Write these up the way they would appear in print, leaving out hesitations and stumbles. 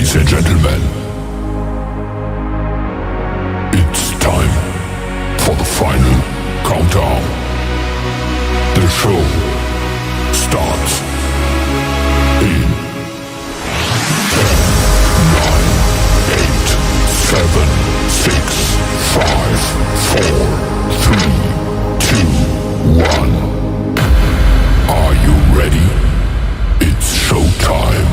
Ladies and gentlemen, it's time for the final countdown. The show starts in 10, 9, 8, 7, 6, 5, 4, 3, 2, 1. Are you ready? It's showtime.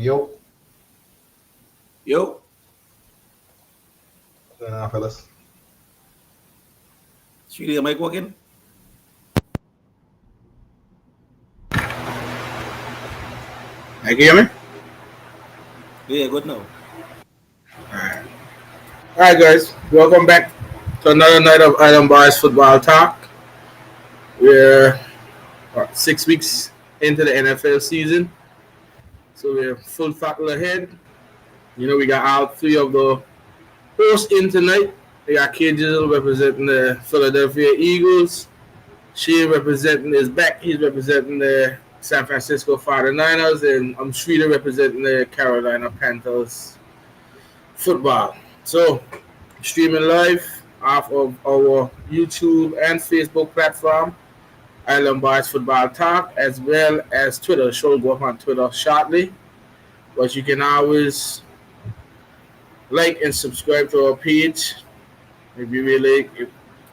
Yo. Yo, What's going on, fellas? Sweetie, am I working? Can you hear me? Yeah, good now. Alright, guys. Welcome back to another night of Island Boys Football Talk. We're 6 weeks into the NFL season, so we're full throttle ahead. We got all three of the hosts in tonight. We got KJ representing the Philadelphia Eagles. Shane representing is back. He's representing the San Francisco 49ers, and I'm Shrita representing the Carolina Panthers football. So, streaming live off of our YouTube and Facebook platform, Island Boys Football Talk, as well as Twitter. The show will go up on Twitter shortly, but you can always like and subscribe to our page if you really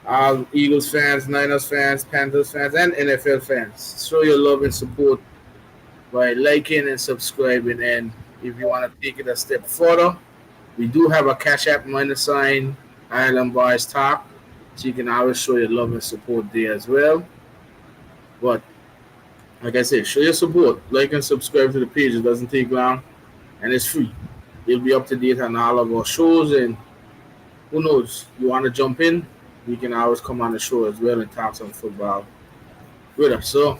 all Eagles fans, Niners fans, Panthers fans, and NFL fans. Show your love and support by liking and subscribing. And if you want to take it a step further, we do have a Cash App -sign Island Boys Talk, so you can always show your love and support there as well. But like I said, show your support, like and subscribe to the page. It doesn't take long, and it's free. You'll be up to date on all of our shows, and who knows, you want to jump in, we can always come on the show as well and talk some football with us. So,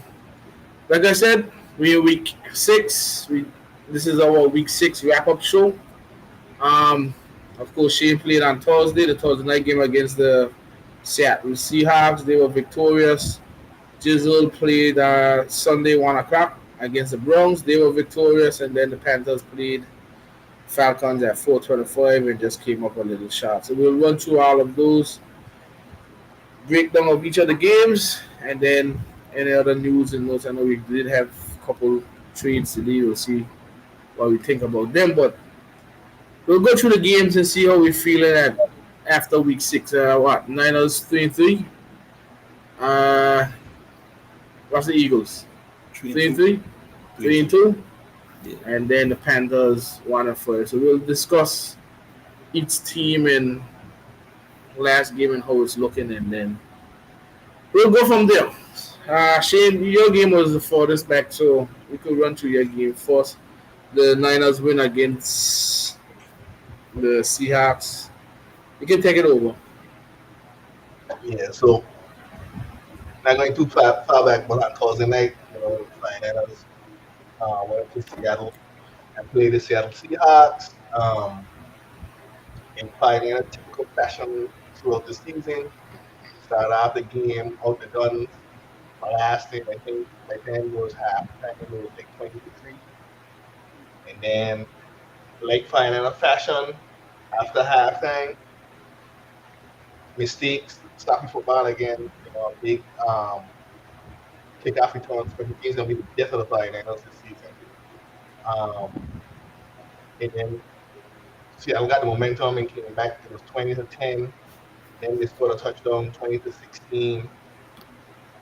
like I said, we're in week 6. This is our week 6 wrap-up show. Of course, Shane played on Thursday, the Thursday night game against the Seattle Seahawks. They were victorious. Jizzle played Sunday 1 o'clock against the Browns. They were victorious, and then the Panthers played Falcons at 4:25 and just came up a little short. So we'll run through all of those, breakdown of each of the games, and then any other news and notes. I know we did have a couple trades today. We'll see what we think about them, but we'll go through the games and see how we're feeling after week 6. Niners 3-3. What's the Eagles? 3-3. 3-2. Yeah. And then the Panthers 1-4. So we'll discuss each team and last game and how it's looking, and then we'll go from there. Shane, your game was the farthest back, so we could run through your game first. The Niners win against the Seahawks. You can take it over. Yeah, so not going too far back, but on Thursday night, Niners went to Seattle and played the Seattle Seahawks in fighting in a typical fashion throughout the season. Started off the game out the guns. My last thing, I think, by then was halftime. It was like 20-3. And then, like finding a fashion after halftime, mistakes, stopping football again, big kickoff returns for the game's gonna be the death of the 49ers this season. And then Seattle got the momentum and came back. It was 20-10. Then they scored a touchdown, 20-16.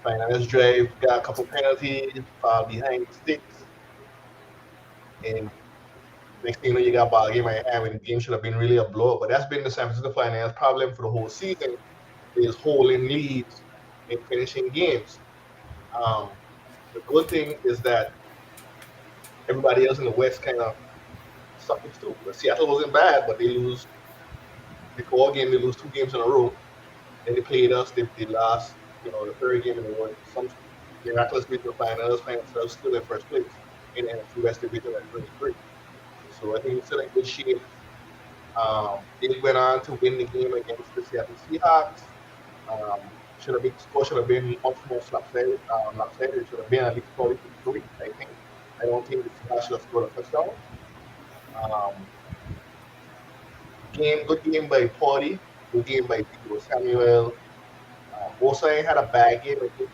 49ers drive, got a couple penalties, fall behind the sticks. And next thing you know, you got a ball game right hand when the game should have been really a blowout. But that's been the San Francisco 49ers problem for the whole season. is holding leads and finishing games. Um, the good thing is that everybody else in the West kind of suffers too. But Seattle wasn't bad, but they lose before game. They lose 2 games in a row. Then they played us. They lost, the third game in the row. Some miraculous reason to find themselves still in first place in the NFC West Division at 23. So I think it's still in good shape. They went on to win the game against the Seattle Seahawks. Um, score should have been much more lopsided. It should have been at least 40-3, I think. I don't think the Seahawks should have scored a touchdown. Um, good game by Purdy, good game by Deebo Samuel. Bosa had a bad game. I think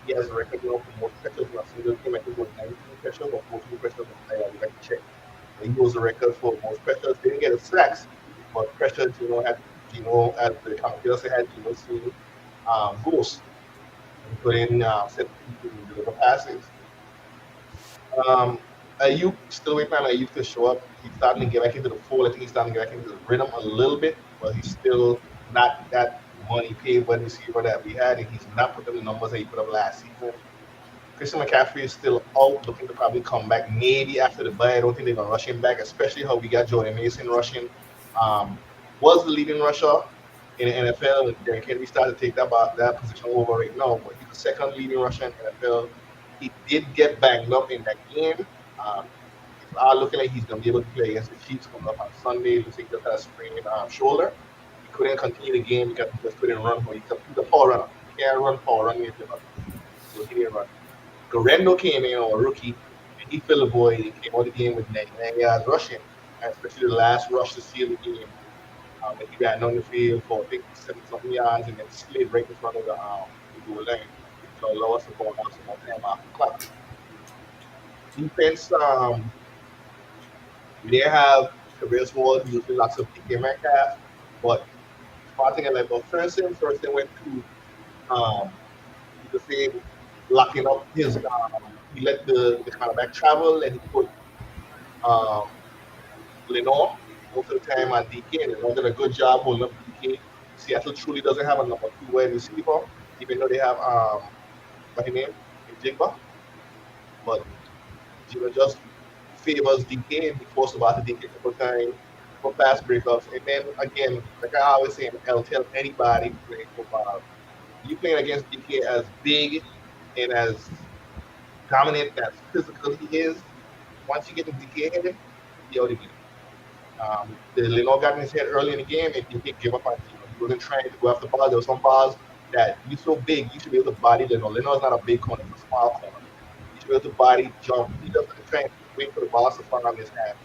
he has a record now for most pressures in a single game. I think it was 19 pressures or 14 pressures. I would like to check. He holds the record for most pressures. They didn't get a sacks, but pressures, had, as the commentator had, seen goals, including set people to deliver passes. Ayuk still waiting on Ayuk to show up. He's starting to get back into the fold. I think he's starting to get back into the rhythm a little bit, but he's still not that money paid wide receiver that we had, and he's not putting the numbers that he put up last season. Christian McCaffrey is still out, looking to probably come back maybe after the bye. I don't think they're going to rush him back, especially how we got Jordan Mason rushing. Was the leading rusher in the NFL, and Derrick Henry started to take that position over right now, but he's the second leading rusher in the NFL. He did get banged up in that game. It's looking like he's going to be able to play against the Chiefs coming up on Sunday. Looks like he just had a sprained shoulder. He couldn't continue the game because he just couldn't run. He's a power runner. He can't run power running if you're not. So he didn't run. Guerrero came in, a rookie, and he filled the void. He came out of the game with 99 yards rushing, especially the last rush to seal the game. He ran on the field for, I think, 70-something yards and then slid right in front of the goal line. So allow us to go on some more time off the clock. Defense, we didn't have Career Sword using lots of DK Metcalf, but one thing I like about Thurston went to, you could say, locking up his, he let the cornerback travel and he put Lenore most of the time on DK, and Lenore did a good job holding up DK. Seattle truly doesn't have a number 2 wide receiver, even though they have, what's his name? Jigba. But just favors DK and he forced about to DK a couple times for fast breakups. And then again, like I always say, I'll tell anybody playing football, you playing against DK as big and as dominant, as physical he is, once you get the DK in him, he out of the game. The Lenore got in his head early in the game and DK gave up on him. He wasn't trying to go after the ball. There were some balls that you're so big, you should be able to body Lenore. Lenore's not a big corner, he's a small corner. You should be able to body jump. He doesn't try and wait for the balls to fall on his hands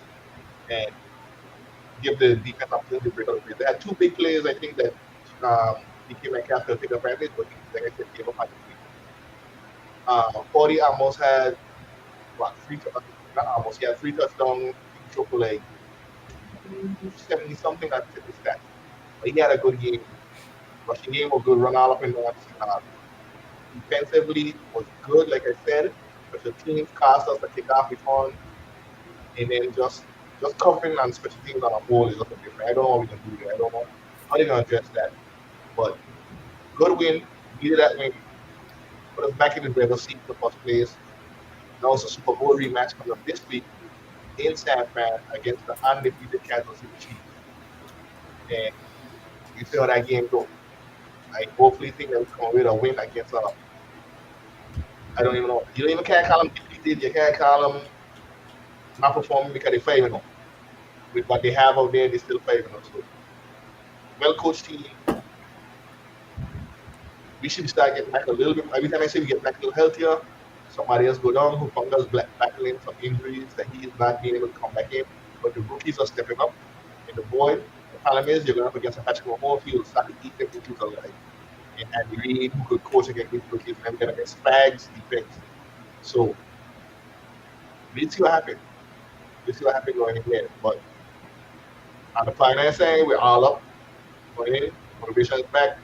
and give the defense opportunity to break up the play. They had 2 big plays, I think, that DK Metcalf could take advantage, but like I said, gave up on the 40 almost had, he had 3 touchdowns, for like 70-something, I think it's that. But he had a good game. Rushing game was good, run all up and down. Defensively was good, like I said, but the teams cost us the kickoff return, and then just covering on special teams on a whole is nothing different. I don't know what we can do there. I don't know how they're going to address that. But good win, needed that win. Put us back in the driver's seat for first place. Now it's a Super Bowl rematch coming up this week in San Fran against the undefeated Kansas City Chiefs. And you see how that game goes. I hopefully think that we come with a win against I don't even know. You don't even can't call them defeated. You can't call them not performing because they're 5-0. With what they have out there, they're still 5-0. So, well-coached team. We should start getting back a little bit. Every time I say we get back a little healthier, somebody else go down who found us battling some injuries that he is not being able to come back in. But the rookies are stepping up. And the problem is you're going up against a Patrick Mahomes who will start to eat them rookies alive. And Andy Reid, who could coach against these rookies, and then we're going to get Spags defense. So, let's see what happens. Let's see what happens going in there. But on the finance side, we're all up. Going in, motivation is back.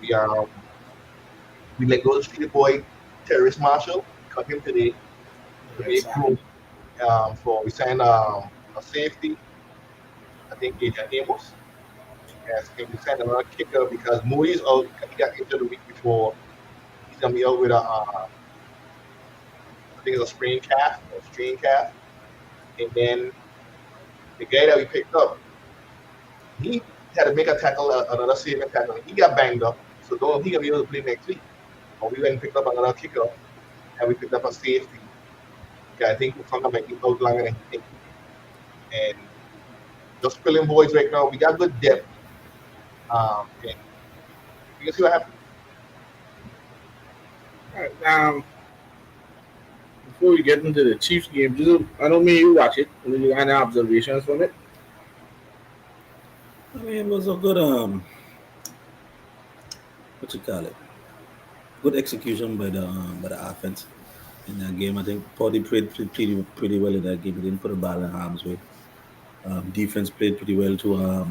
We let go of the street boy, Terrace Marshall, cut him today. We signed a safety. I think Adrian Amos. Yes, can you send another kicker because Moody's out? He got injured the week before. He's gonna be out with I think it's a sprained calf or strained calf. And then the guy that we picked up, he had to make a tackle, another saving tackle. He got banged up, so don't he gonna be able to play next week. But we went and picked up another kicker, and we picked up a safety. Okay, I think Funka might be out longer than he thinks. And just filling voids right now. We got good depth. And you can see what happens. All right, before we get into the Chiefs game, I don't mean you watch it. Do you have any observations from it? I mean, it was a good what you call it? Good execution by the offense in that game. I think Purdy played pretty well in that game. He didn't put the ball in harm's way. Defense played pretty well to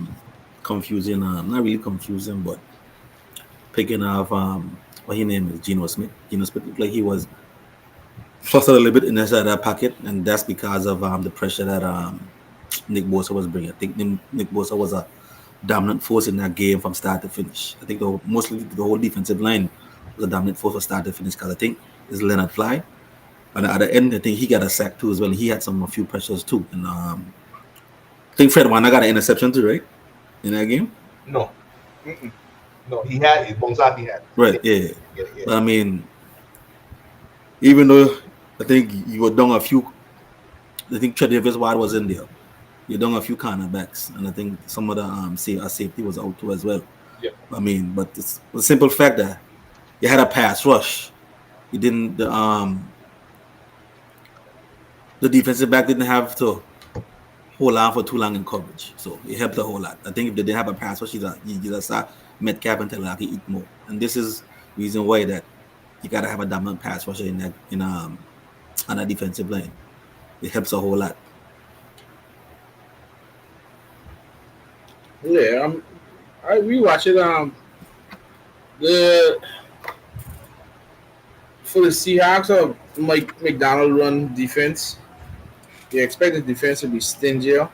confusing, not really confusing, but picking off what his name is, Geno Smith. Geno Smith looked like he was flustered a little bit inside that pocket, and that's because of the pressure that Nick Bosa was bringing. I think Nick Bosa was a dominant force in that game from start to finish. I think mostly the whole defensive line was a dominant force from start to finish because I think it's Leonard Fly. On the other end, I think he got a sack too as well. He had a few pressures too. And I think Fred Warner got an interception too, right? In that game? No. Mm-mm. No, he had it. Bonzati had it. Right, yeah. But I mean, even though I think you were down a few, I think Tredavious White was in there. You're down a few cornerbacks, and I think some of the safety was out too as well. Yeah. I mean, but it's the simple fact that you had a pass rush. You didn't. The defensive back didn't have to hold on for too long in coverage, so it helped a whole lot. I think if they didn't have a pass rush, you just saw Metcalf and Telaki eat more, and this is the reason why that you gotta have a dominant pass rusher on a defensive line. It helps a whole lot. Yeah, I rewatch it. For the Seahawks of Mike McDonald run defense, you expect the defense to be stingier.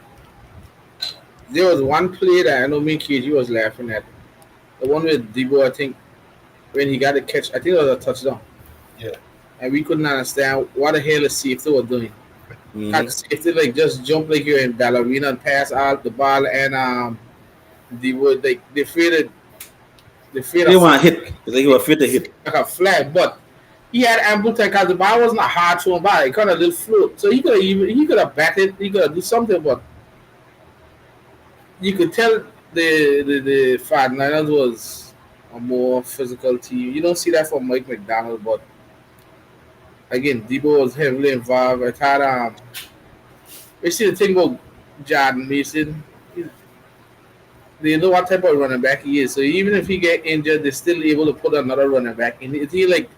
There was one play that I know me and KG was laughing at. The one with Debo, I think, when he got the catch, I think it was a touchdown. Yeah. And we couldn't understand what the hell the safety was doing. Mm-hmm. And the safety just jump like you're in ballerina and pass out the ball, and Debo they feared They want to hit. It's like he was afraid to hit. like a flag, but he had ample time because the ball wasn't a hard thrown ball. It kind of little float, so he could have batted, he could have do something, but you could tell the 49ers was a more physical team. You don't see that from Mike McDonald, but again, Debo was heavily involved. I thought we see the thing about Jordan Mason. They know what type of running back he is, so even if he get injured, they're still able to put another running back in. It's he like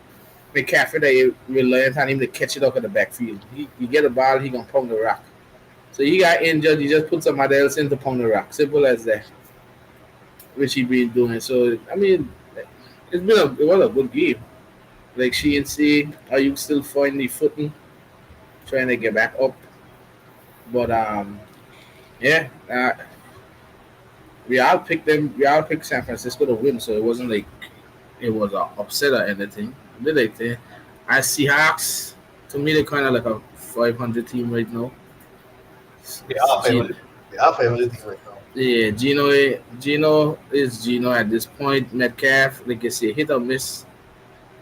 McCaffrey that you reliant on him to catch it up in the backfield. You get a ball, he gonna pound the rock. So he got injured, you just put somebody else in to pound the rock. Simple as that. Which he been doing. So I mean, it was a good game. Like she and say, are you still finding the footing, trying to get back up? But yeah. We all picked San Francisco to win, so it wasn't like it was an upset or anything. I Seahawks, to me, they're kind of like a 500 team right now. They are 500 team right now. Yeah, Geno is Geno at this point. Metcalf, like I say, hit or miss.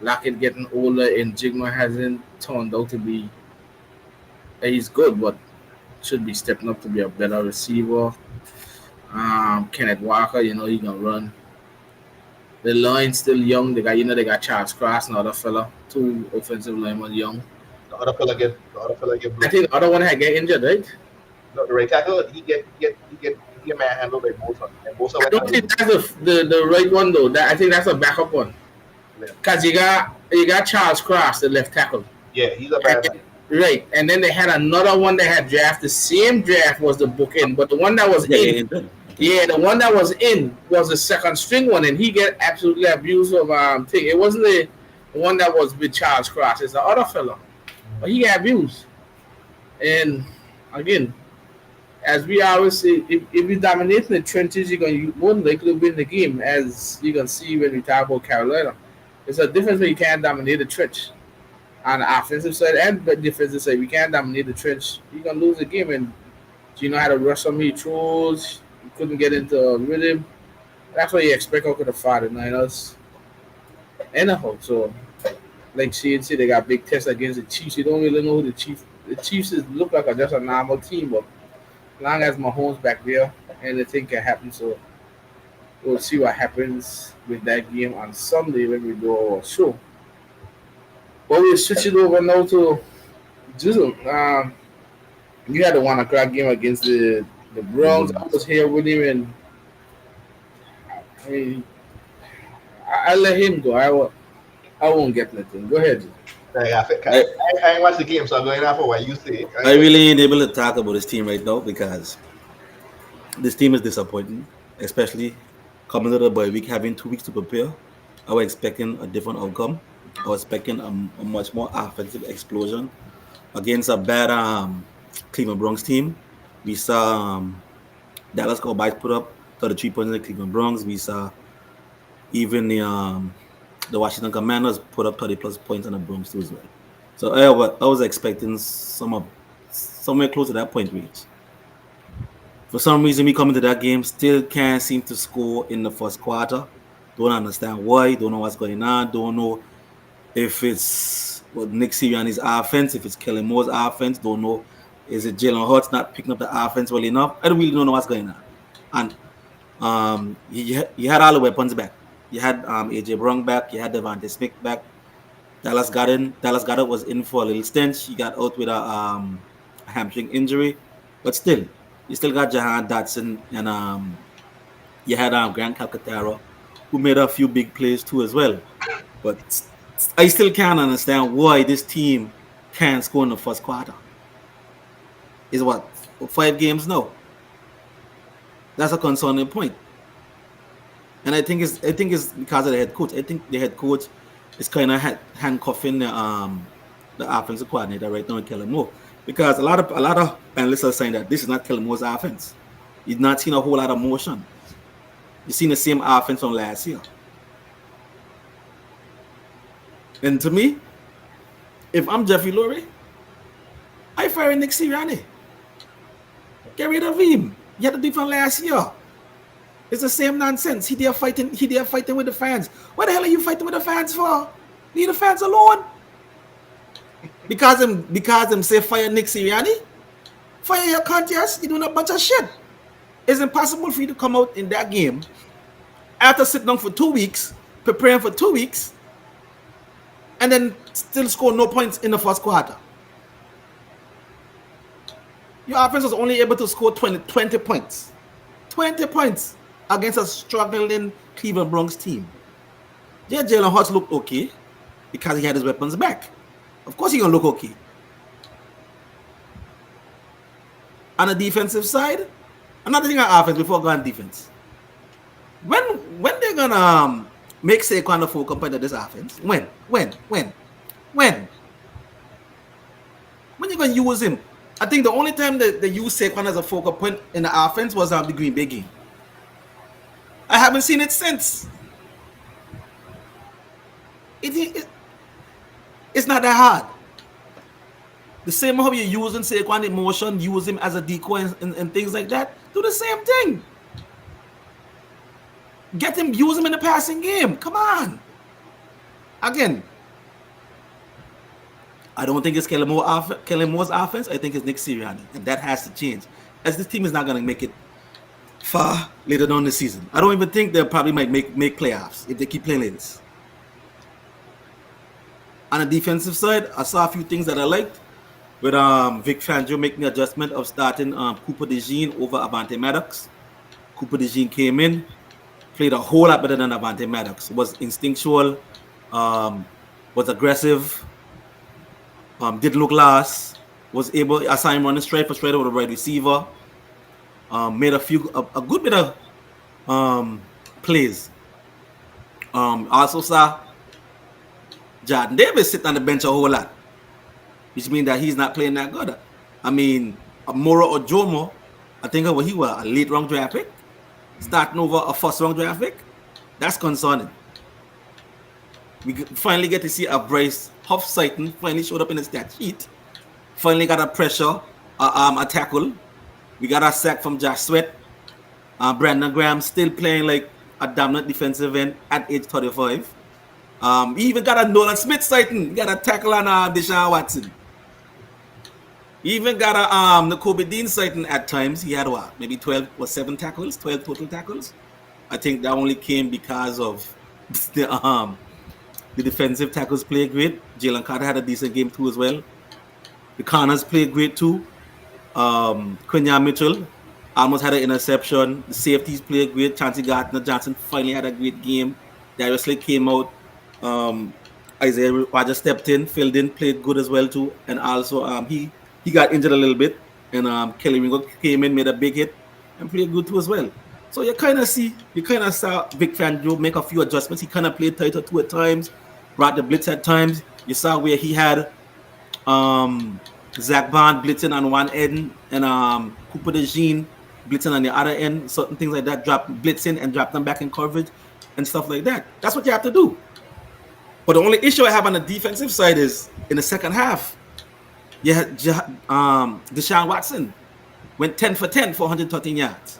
Lockett getting older, and Jigma hasn't turned out to be. He's good, but should be stepping up to be a better receiver. Kenneth Walker, he gonna run. The line's still young. They got Charles Cross, another fella. Two offensive linemen young. The other fella get I think the other one had get injured, right? No, the right tackle, he get manhandled by Bosa. And Bosa I don't think that's the right one though. I think that's a backup one. Because you got Charles Cross, the left tackle. Yeah, he's a bad man. Right, and then they had another one that had draft. The same draft was the bookend, but the one that was in, the one that was in was the second string one, and he get absolutely abused of thing. It wasn't the one that was with Charles Cross. It's the other fellow, but he got abused. And again, as we always say, if you dominate the trenches, you more than likely win the game. As you can see when we talk about Carolina, there's a difference when you can't dominate the trench on the offensive side and the defensive side. We can't dominate the trench. You can lose the game, and you know how to rush some of throws. You couldn't get into a rhythm. That's what you expect out of the 49ers. Anyhow, so like she said, they got big tests against the Chiefs. You don't really know who the Chiefs. The Chiefs look like just a normal team, but as long as Mahomes back there, anything can happen. So we'll see what happens with that game on Sunday when we do our show. But we'll switch it over now to Jizzle. You had the 1 o'clock game against the Browns. I was here with him, and I mean, I let him go. I won't get nothing. Go ahead. I ain't watched the game, so I'm going off of what you say. I really ain't able to talk about this team right now because this team is disappointing, especially coming to the bye week, having 2 weeks to prepare. I was expecting a different outcome. I was expecting a much more offensive explosion against a bad Cleveland Browns team. We saw Dallas Cowboys put up 33 points in the Cleveland Browns. We saw even the Washington Commanders put up 30 plus points on the Browns too as well. So I was expecting somewhere close to that point reach. For some reason, we come into that game, still can't seem to score in the first quarter. Don't understand why. Don't know what's going on. Don't know if it's Nick Sirianni's offense, if it's Kellen Moore's offense. Don't know. Is it Jalen Hurts not picking up the offense well enough? I really don't know what's going on. And you had all the weapons back. You had AJ Brown back. You had Devontae Smith back. Dallas Goedert was in for a little stint. He got out with a hamstring injury. But still, you still got Jahan Dotson. And you had Grant Calcaterra, who made a few big plays too as well. But I still can't understand why this team can't score in the first quarter. Is 5 games now? That's a concerning point. And I think it's because of the head coach. I think the head coach is kind of handcuffing the offensive coordinator right now, Kellen Moore, because a lot of analysts are saying that this is not Kellen Moore's offense. You've not seen a whole lot of motion. You've seen the same offense from last year. And to me, if I'm Jeffrey Lurie, I fire Nick Sirianni. Get rid of him. You had to do from last year. It's the same nonsense. He there fighting with the fans. What the hell are you fighting with the fans for? Leave the fans alone. Because them say fire Nick Sirianni? Fire your contest. You're doing a bunch of shit. It's impossible for you to come out in that game after sitting down for 2 weeks, preparing for 2 weeks, and then still score no points in the first quarter. Your offense was only able to score 20 points. 20 points against a struggling Cleveland Browns team. Yeah, Jalen Hurts looked okay because he had his weapons back. Of course he's going to look okay. On the defensive side, another thing on offense before going defense. When they're going to make Saquon the focal point of this offense? When you going to use him? I think the only time that they used Saquon as a focal point in the offense was the Green Bay game. I haven't seen it since. It's not that hard. The same how you're using Saquon in motion, use him as a decoy and things like that. Do the same thing. Use him in the passing game. Come on. Again, I don't think it's Kellen Moore's offense. I think it's Nick Sirianni, and that has to change. As this team is not going to make it far later down the season. I don't even think they'll probably might make playoffs if they keep playing like this. On the defensive side, I saw a few things that I liked. With Vic Fangio making the adjustment of starting Cooper DeJean over Avante Maddox. Cooper DeJean came in, played a whole lot better than Avante Maddox. Was instinctual, was aggressive, didn't look last, was able to assign running straight over the right receiver, made a good bit of plays. Also saw Jordan Davis sit on the bench a whole lot, which means that he's not playing that good. I mean, Moro Ojomo I think he was a late round draft pick, starting over a first round draft pick. That's concerning. We finally get to see a Bryce Huff-Seighton finally showed up in the stat sheet. Finally got a pressure, a tackle. We got a sack from Josh Sweat. Brandon Graham still playing like a dominant defensive end at age 35. He even got a Nolan Smith sighting. He got a tackle on Deshaun Watson. He even got a Nakobe Dean sighting at times. He had what? Maybe 12 or 7 tackles, 12 total tackles. I think that only came because of the defensive tackles played great. Jalen Carter had a decent game too as well. The corners played great too. Quenya Mitchell almost had an interception. The safeties played great. Chauncey Gardner-Johnson finally had a great game. Darius Slade came out. Isaiah Rogers stepped in, filled in, played good as well too. And also he got injured a little bit. And Kelly Ringo came in, made a big hit, and played good too as well. So you kind of saw Vic Fangio make a few adjustments. He kind of played tighter too at times, brought the blitz at times. You saw where he had Zach Bond blitzing on one end and Cooper DeJean blitzing on the other end. Certain things like that, blitzing and drop them back in coverage and stuff like that. That's what you have to do. But the only issue I have on the defensive side is in the second half, you had Deshaun Watson went 10 for 10 for 113 yards.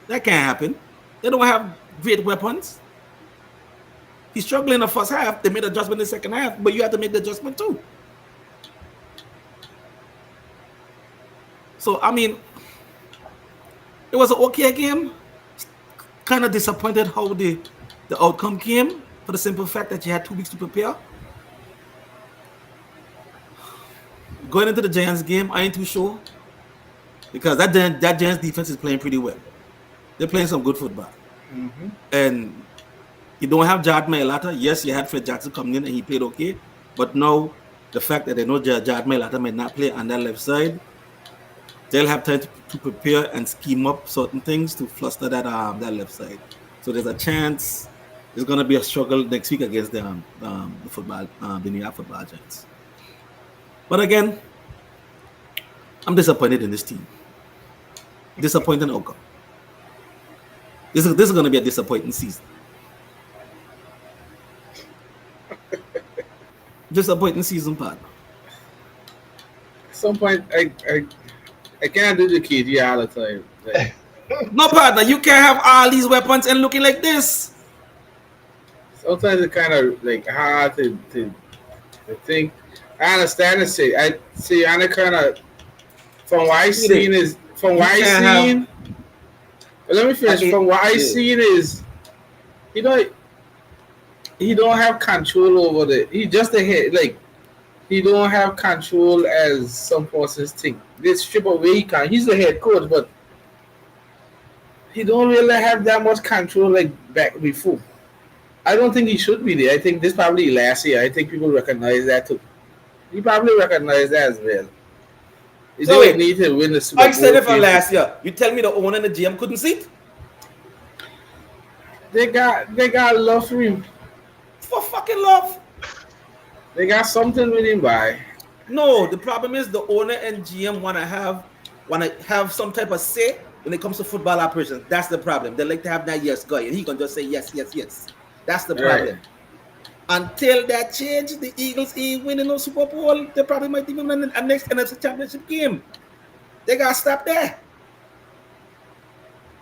That can't happen. They don't have great weapons. He's struggling in the first half. They made an adjustment in the second half, but you have to make the adjustment too. So, I mean, it was an okay game. Kind of disappointed how the outcome came for the simple fact that you had 2 weeks to prepare. Going into the Giants game, I ain't too sure because that Giants defense is playing pretty well. They're playing some good football. Mm-hmm. And you don't have Jared Mailata. Yes, you had Fred Jackson coming in and he played okay. But now, the fact that they know Jared Mailata might not play on that left side, they'll have time to prepare and scheme up certain things to fluster that left side. So there's a chance there's going to be a struggle next week against the New York Football Giants. But again, I'm disappointed in this team. Disappointing outcome. This is going to be a disappointing season. Disappointing season, partner. At some point, I can't do the KD all the time. Like, no, partner, you can't have all these weapons and looking like this. Sometimes it's kind of like hard to think. I understand it. I see. I kind of from what I seen is from what I seen. Let me finish. From what I seen is, he don't have control over the. He just a head like. He don't have control as some persons think. They strip away he can. He's the head coach, but he don't really have that much control like back before. I don't think he should be there. I think this probably last year. I think people recognize that too. He probably recognized that as well. So they need to win the Super Bowl. I said it for last year. You tell me the owner and the GM couldn't see it? They got love for him. For fucking love. They got something with him by. No, the problem is the owner and GM want to have some type of say when it comes to football operations. That's the problem. They like to have that yes guy, and he can just say yes, yes, yes. That's the problem. Right. Until that change, the Eagles ain't winning no Super Bowl. They probably might even win a next NFC Championship game. They gotta stop there.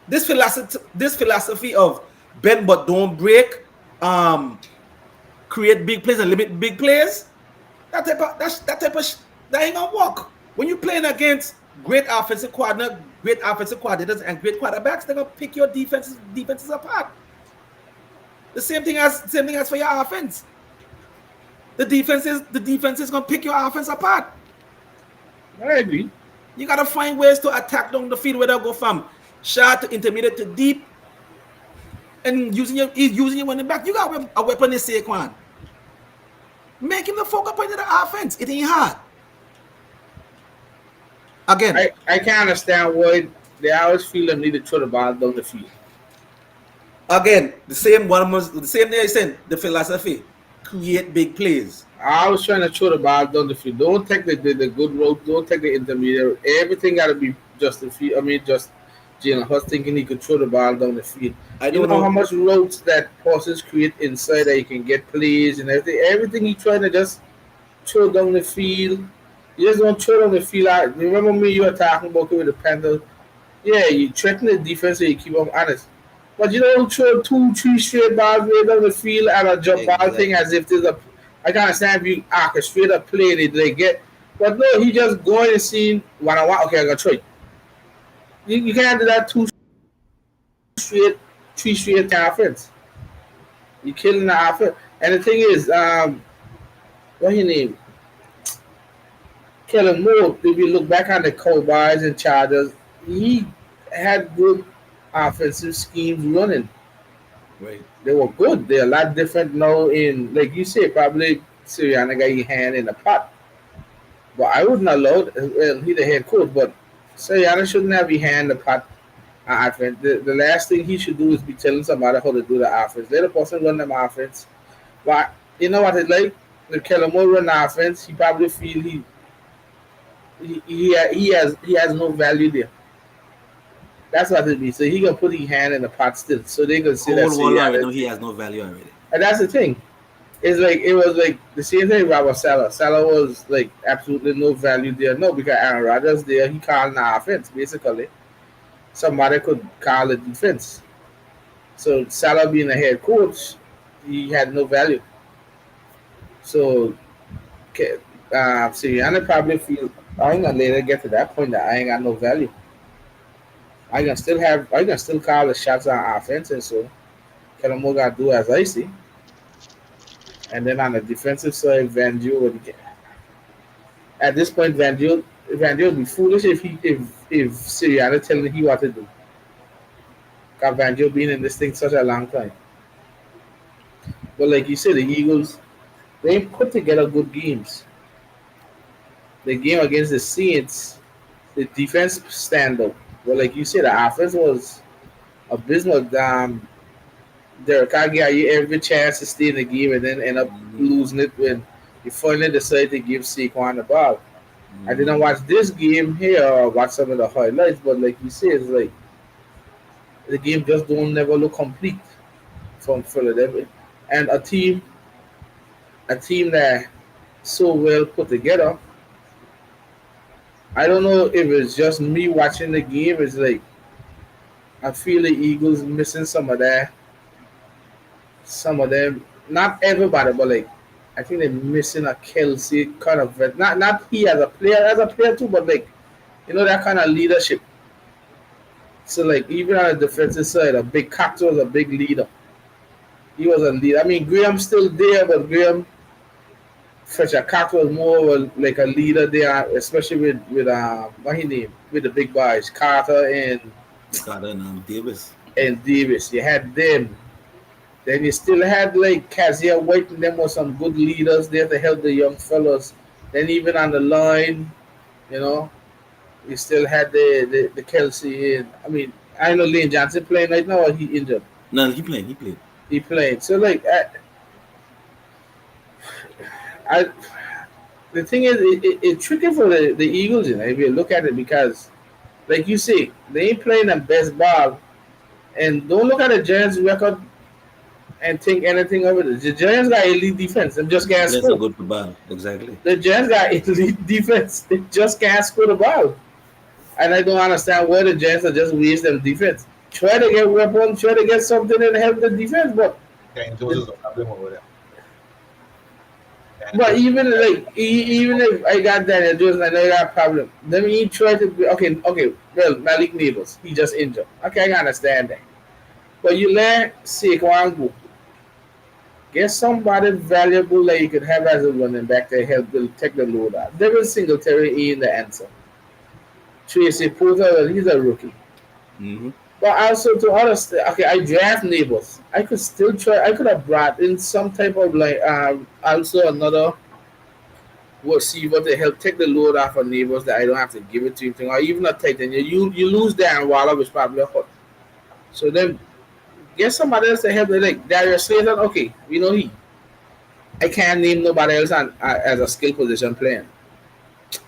This philosophy of bend but don't break, create big plays and limit big plays, that ain't gonna work. When you're playing against great offensive coordinators and great quarterbacks, they're gonna pick your defenses apart. The same thing as for your offense. The defense is gonna pick your offense apart. I agree. You gotta find ways to attack down the field, whether go from short to intermediate to deep, and using your running back. You got a weapon in Saquon. Make him the focal point of the offense. It ain't hard. Again, I can't understand why they always feel the need to throw the ball down the field. Again, the same thing I said, the philosophy, create big plays. I was trying to throw the ball down the field. Don't take the good road. Don't take the intermediate. Everything got to be Justin Field. I mean, just Jalen Hurts thinking he could throw the ball down the field. I You don't know how know. much routes that Parsons create inside that you can get plays and everything. Everything he trying to just throw down the field. You just don't throw down the field. Remember me, you were talking about with the Panthers. Yeah, you threaten the defense so you keep them honest. But you don't throw two, three straight balls way down the field and a jump ball thing Exactly. as if there's a. I can't understand if you orchestrate a play and they get. But no, he just going and seeing one on one. Okay, I got to try. You can't do that two straight, three straight offense. You're killing the offense. And the thing is, what his name? Kellen Moore, if you look back on the Cowboys and Chargers, he had good offensive schemes running. Right. They were good. They're a lot different now in, like you say, probably Sirianni got his hand in the pot. But I wouldn't allow, well, he's the head coach, but Sirianni shouldn't have his hand in the pot on offense. The last thing he should do is be telling somebody how to do the offense. Let a person run them offense. But you know what it's like? The Kellen Moore run the offense, he probably feel he has no value there. That's what it be. So he can put his hand in the pot still. So they can say that Cold Waller already know Sirianni. he has no value already. And that's the thing. It's like it was like the same thing about Salah. Salah was like absolutely no value there. No, because Aaron Rodgers there, he called the offense basically. Somebody could call the defense. So Salah being a head coach, he had no value. So Sirianni probably feel I ain't gonna later get to that point that I ain't got no value. I can still call the shots on offense and so Kellen Moore gotta do as I see. And then on the defensive side, Van Gogh would get at this point Van Gogh would be foolish if Sirianni telling him what to do. Because Van Gogh been in this thing such a long time. But like you said, the Eagles they put together good games. The game against the Saints, the defense stand up. But like you said, the offense was abysmal. Derek Carr gave you every chance to stay in the game and then end up Mhm. losing it when you finally decide to give Saquon the ball. I didn't Mhm. watch this game here or watch some of the highlights, but like you said, it's like the game just don't never look complete from Philadelphia. And a team that so well put together. I don't know if it's just me watching the game. It's like I feel the Eagles missing some of them. Not everybody, but like I think they're missing a Kelsey kind of not he as a player too, but like that kind of leadership. So like even on the defensive side, a big Cox was a big leader. He was a leader. I mean Graham's still there, but Graham Fletcher Cox was more of like a leader there, especially with what he name with the big boys Carter Carter and Davis. and Davis. You had them. Then you still had like Kazia White and them were some good leaders there to help the young fellas. Then even on the line, you know, you still had the Kelsey and I mean I know Lane Johnson playing right now or he injured. No, he played. He played. He played. So like I the thing is it's tricky for the Eagles, if you look at it because like you say, they ain't playing the best ball. And don't look at the Giants record and think anything of it. The Giants got elite defense and just can't That's a score. good football. Exactly. The Giants got elite defense. They just can't score the ball. And I don't understand why the Giants are just wasting defense. Try to get weapons, try to get something and help the defense, but Dan Jones is a problem over there. even like even if I got Daniel Jones, I know I got a problem. Then he try to be okay. Well, Malik Neighbors, he just injured. Okay, I can understand that. But you let Saquon go. Get somebody valuable that you could have as a running back to help take the load out. Devin Singletary ain't the answer. Tracy Porter, well, he's a rookie. Mm-hmm. But also to understand, okay, I draft Neighbors. I could still try. I could have brought in some type of like also another receiver to help take the load off of Neighbors that I don't have to give it to him, or even a tight end. You lose Darren Waller, which probably hurt. So then get somebody else to help. Like Darius Slayton, okay, I can't name nobody else as a skill position player.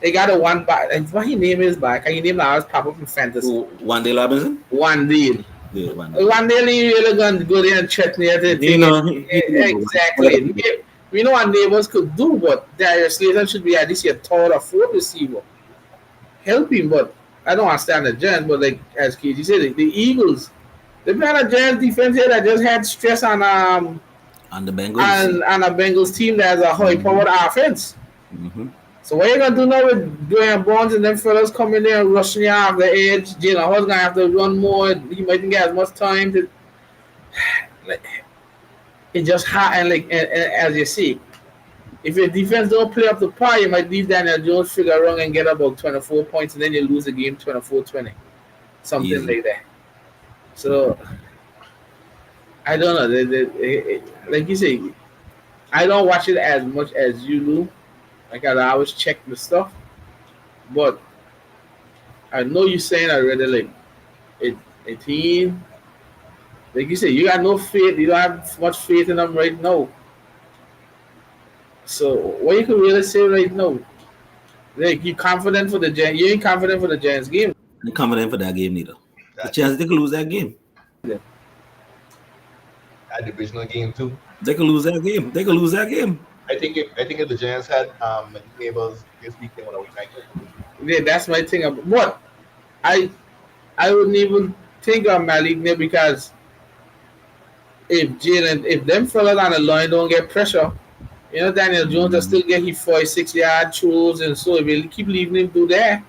They got a one back. And what his name is back? His name now is pop up in fantasy. One day Robinson? One deal. Yeah, one day. One day he really gonna go there and check near the thing. Exactly. We know what neighbors could do, but Darius Slayton should be at least your third or fourth receiver. Help him, but I don't understand the Giants, but like as KG said, the Eagles, they've got a Giants defense here that just had stress on the Bengals and a Bengals team that has a high powered offense. Mm-hmm. So what are you gonna do now with Dwayne Barnes and them fellas coming there and rushing you off the edge? Jalen Hurts gonna have to run more. He mightn't get as much time to. Like, it just hot and like and as you see, if your defense don't play up the par, you might leave Daniel Jones figure around and get about 24 points, and then you lose the game 24-20, something like that. So I don't know. Like you say, I don't watch it as much as you do. Like I always check the stuff, but I know you're saying already. Like a team, like you say, you got no faith. You don't have much faith in them right now. So what you can really say right now? Like you confident for the Giants? You ain't confident for the Giants game. I'm confident for that game neither. The chance they could lose that game. That divisional game too. They could lose that game. I think if the Giants had neighbors this week, they would have won that game. Yeah, that's my thing. But I wouldn't even think of Malik Neighbor because if them fellas on the line don't get pressure, you know Daniel Jones will still get his 46-yard throws, and so if you keep leaving him do that,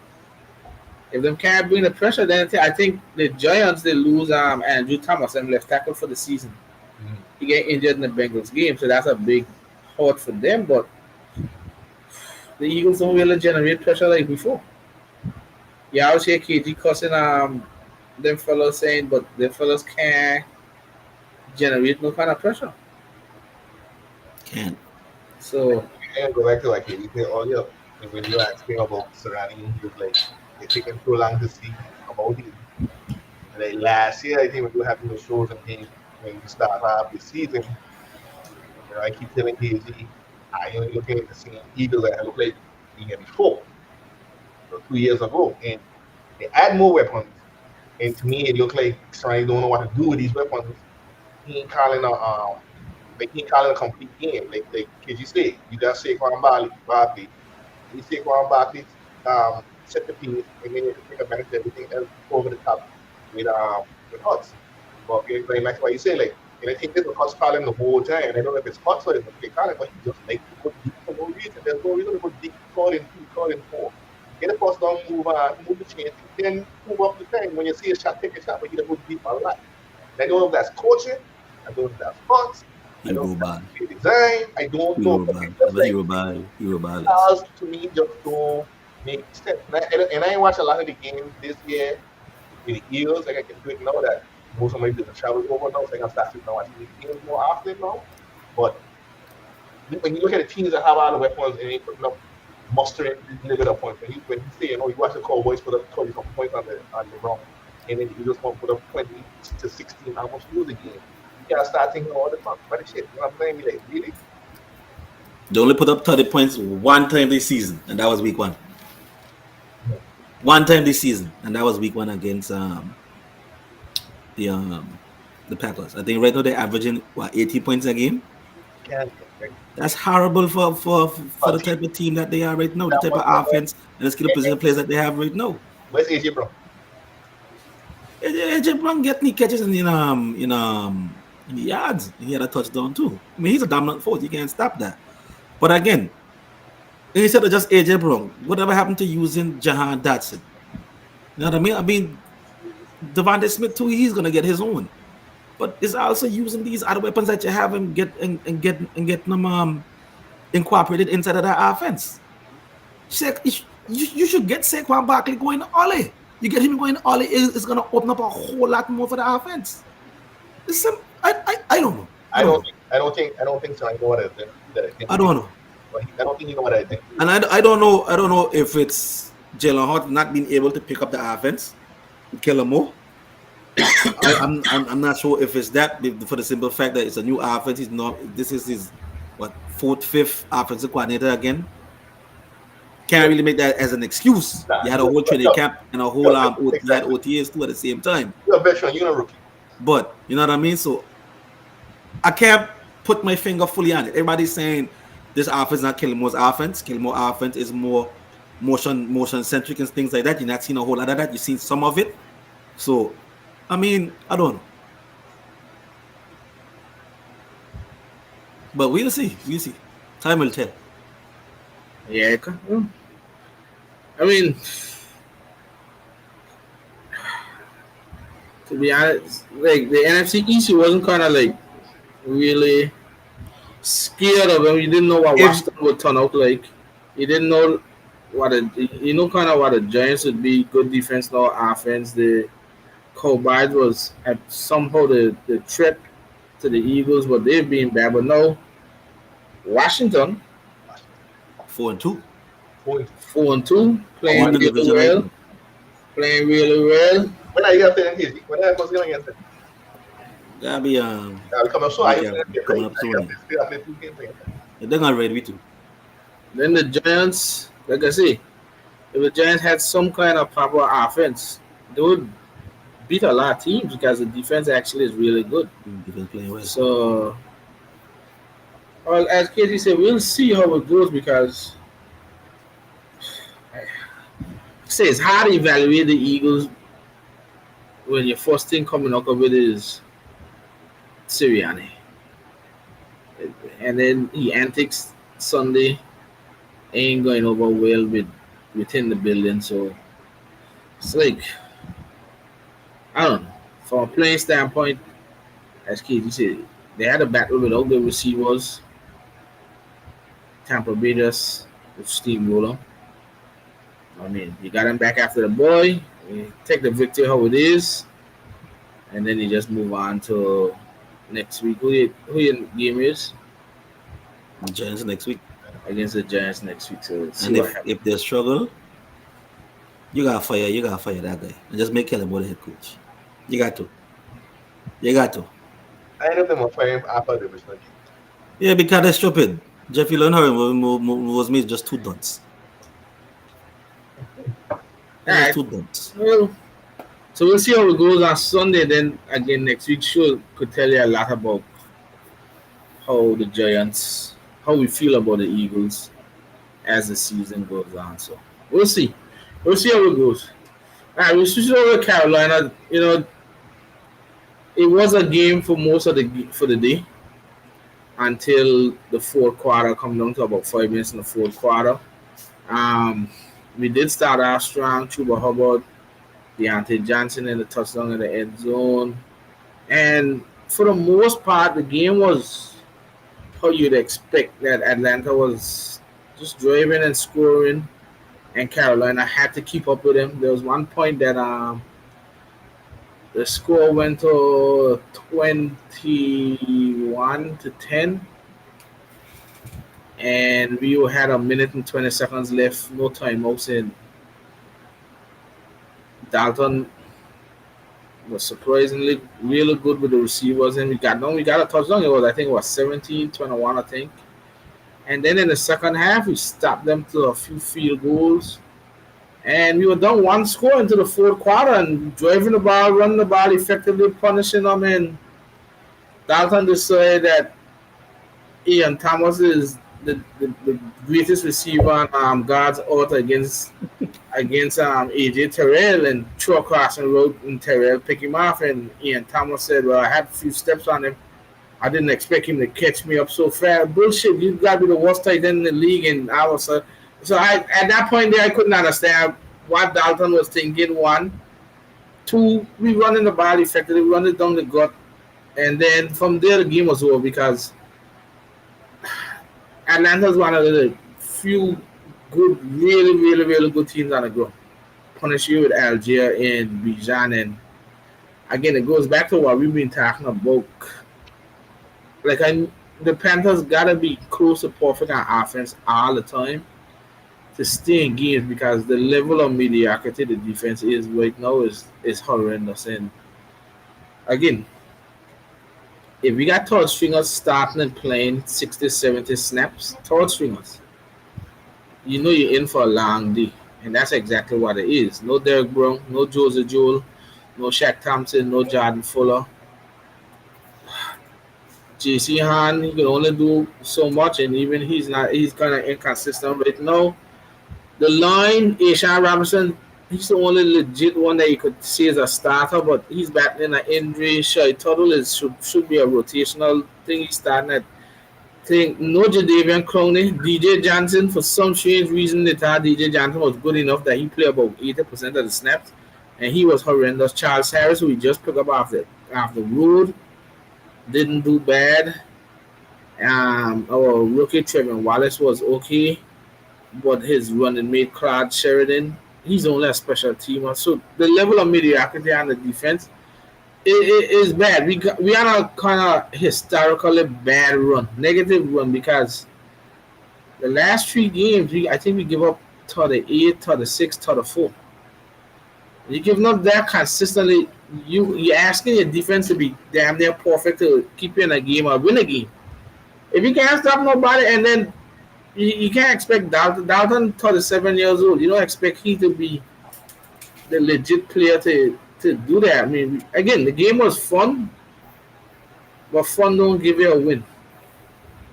if them can't bring the pressure, then I think the Giants they lose Andrew Thomas and left tackle for the season. Mm-hmm. He get injured in the Bengals game, so that's a big hurt for them. But the Eagles don't really generate pressure like before. You always hear KG cussing them fellas saying, but the fellas can't generate no kind of pressure. Can't. So and go back to like you said earlier when you were asking about surrounding, he was like it's taking so long to see about him. Like last year, I think when you were having those shows and things when you start off the season, you know, I keep telling KG, I only looking at the same Eagles that I look like the year before, so 2 years ago, and they add more weapons. And to me, it looked like Sonny don't know what to do with these weapons. He ain't calling a complete game. Like KG said, you got Saquon Barkley. You Saquon Barkley set the piece, and then you can take advantage of everything else over the top with Hutz. But going back to what you say, like, and I think this was Hutz calling the whole time. I don't know if it's Hutz or it's a big calling, but he just like to go deep for no reason. There's no reason to go deep, calling 2, calling 4. Get a first down, move the chain, then move up the thing. When you see a shot, take a shot, but you don't go deep a lot. I don't know if that's coaching. I don't know if that's Hutz. I don't know if that's design. I don't know. You were bad. Stars to me just don't make sense. And I watch a lot of the games this year with the Eagles. Like I can do it now that most of my business travels over now, so I can start to watch the games more often now. But when you look at the teams that have all the weapons and they putting up mustering limited points, when you say, you know, you watch the Cowboys put up 20 some points on the run, and then you just want to put up 20 to 16, almost lose the game. You gotta start thinking all the time. But shit, you know what I'm saying? Like, really? They only put up 30 points one time this season, and that was week 1. One time this season, and that was week 1 against the Packers. I think right now they're averaging 80 points a game. Yeah. That's horrible for the type of team that they are right now, the type of offense and the skill position players that they have right now. Where's AJ Brown? AJ Brown getting catches in the yards. He had a touchdown too. I mean, he's a dominant force. You can't stop that. But again, instead of just AJ Brown, whatever happened to using Jahan Dotson? You know what I mean? I mean, Devontae Smith too. He's gonna get his own. But it's also using these other weapons that you have and get them incorporated inside of that offense. You should get Saquon Barkley going Ollie. You get him going Ollie, it's gonna open up a whole lot more for the offense. I don't know. I don't think so. I know what I think. I don't know. I don't think you know what I think. And I don't know if it's Jalen Hurts not being able to pick up the offense, Kellen Moore. I'm not sure if it's that, for the simple fact that it's a new offense. This is his 4th, 5th offensive coordinator again. can't really make that as an excuse. Nah, You had a whole training no. camp and a whole No, you had exactly. OTAs too at the same time. You're a veteran, you're a rookie. But you know what I mean? So I can't put my finger fully on it. Everybody's saying this offense is not Killmore's offense. Killmore's offense is more motion centric and things like that. You're not seeing a whole lot of that. You've seen some of it. So I mean, I don't know. But we'll see. We'll see. Time will tell. Yeah. I mean, to be honest, like the NFC East wasn't kind of like really scared of them. You didn't know what If- Washington would turn out like. You didn't know what kind of what the Giants would be. Good defense, no offense. The Cowboys was at somehow the threat to the Eagles, but they've been bad. But no, Washington 4-2. 4-2, playing Won the really division, well. right? Playing really well. When are you going to play them, KZ? When are you going against them? That'll be I'll come up soon. Yeah, coming up soon. They're gonna ready me too. Then the Giants, like I say, if the Giants had some kind of proper offense, they would beat a lot of teams because the defense actually is really good. Defense playing well. So, well, as Katie said, we'll see how it goes because say it's hard to evaluate the Eagles when your first thing coming up with is Sirianni. And then he antics Sunday ain't going over well within the building. So it's like I don't know. From a playing standpoint, as Katie said, they had a battle without the receivers. Tampa Bay just steamroller. I mean, you got him back after the boy. You take the victory how it is, and then you just move on to next week. Who your game is Giants next week. against the Giants next week? So see And what happens. if they struggle, you gotta fire that guy and just make Kellen Moore the head coach. You got to. I end up them firing after the division. Yeah, because they're stupid. Jeffrey Leonard was made just 2 dunts. Alright. 2 dunts. Well, so we'll see how it goes on Sunday. Then again, next week show could tell you a lot about how the Giants, how we feel about the Eagles as the season goes on. So we'll see. We'll see how it goes. All right, we switch over to Carolina. You know, it was a game for most of the day until the fourth quarter. Come down to about 5 minutes in the fourth quarter. We did start out strong. Chuba Hubbard, Deontay Johnson in the touchdown in the end zone. And for the most part, the game was how you'd expect that Atlanta was just driving and scoring, and Carolina had to keep up with them. There was one point that the score went to 21-10, and we had a minute and 20 seconds left, no timeouts in. Dalton was surprisingly really good with the receivers, and we got a touchdown. I think it was 17-21, I think. And then in the second half, we stopped them to a few field goals, and we were down 1 score into the fourth quarter and driving the ball, running the ball effectively, punishing them. And Dalton decided that Ian Thomas is the greatest receiver on guards out against AJ Terrell, and threw across the road, and Terrell picked him off, and Ian Thomas said, well, I had a few steps on him. I didn't expect him to catch me up so fast. Bullshit, you got to be the worst tight end in the league. And I was at that point there, I couldn't understand what Dalton was thinking. 1, 2, we running the ball effectively, run it down the gut, and then from there the game was over because Atlanta's one of the few good, really, really, really good teams on the ground. Punish you with Algier and Bijan, and again, it goes back to what we've been talking about. The Panthers gotta be close to perfect on offense all the time to stay in games because the level of mediocrity the defense is right now is horrendous. And again, if we got third stringers starting and playing 60, 70 snaps, third stringers, you know you're in for a long day. And that's exactly what it is. No Derek Brown, no Joseph Joel, no Shaq Thompson, no Jordan Fuller. JC Han, he can only do so much, and even he's kind of inconsistent right now. The line, Ashawn Robinson, he's the only legit one that you could see as a starter, but he's battling an injury. Shai Tuttle should be a rotational thing. He's starting at thing. No Jadavian Clowney. DJ Johnson, for some strange reason, they thought DJ Johnson was good enough that he played about 80% of the snaps, and he was horrendous. Charles Harris, who we just picked up off the road, didn't do bad. Our rookie Trevor Wallace was okay, but his running mate Claude Sheridan, he's only a special teamer. So the level of mediocrity on the defense is bad. We are on a kind of historically bad run, negative run, because the last 3 games I think we give up 38, 36, 34. You're giving up that consistently. You're asking your defense to be damn near perfect to keep you in a game or win a game. If you can't stop nobody, and then you can't expect Dalton. Dalton, 37 years old. You don't expect he to be the legit player to do that. I mean, again, the game was fun, but fun don't give you a win.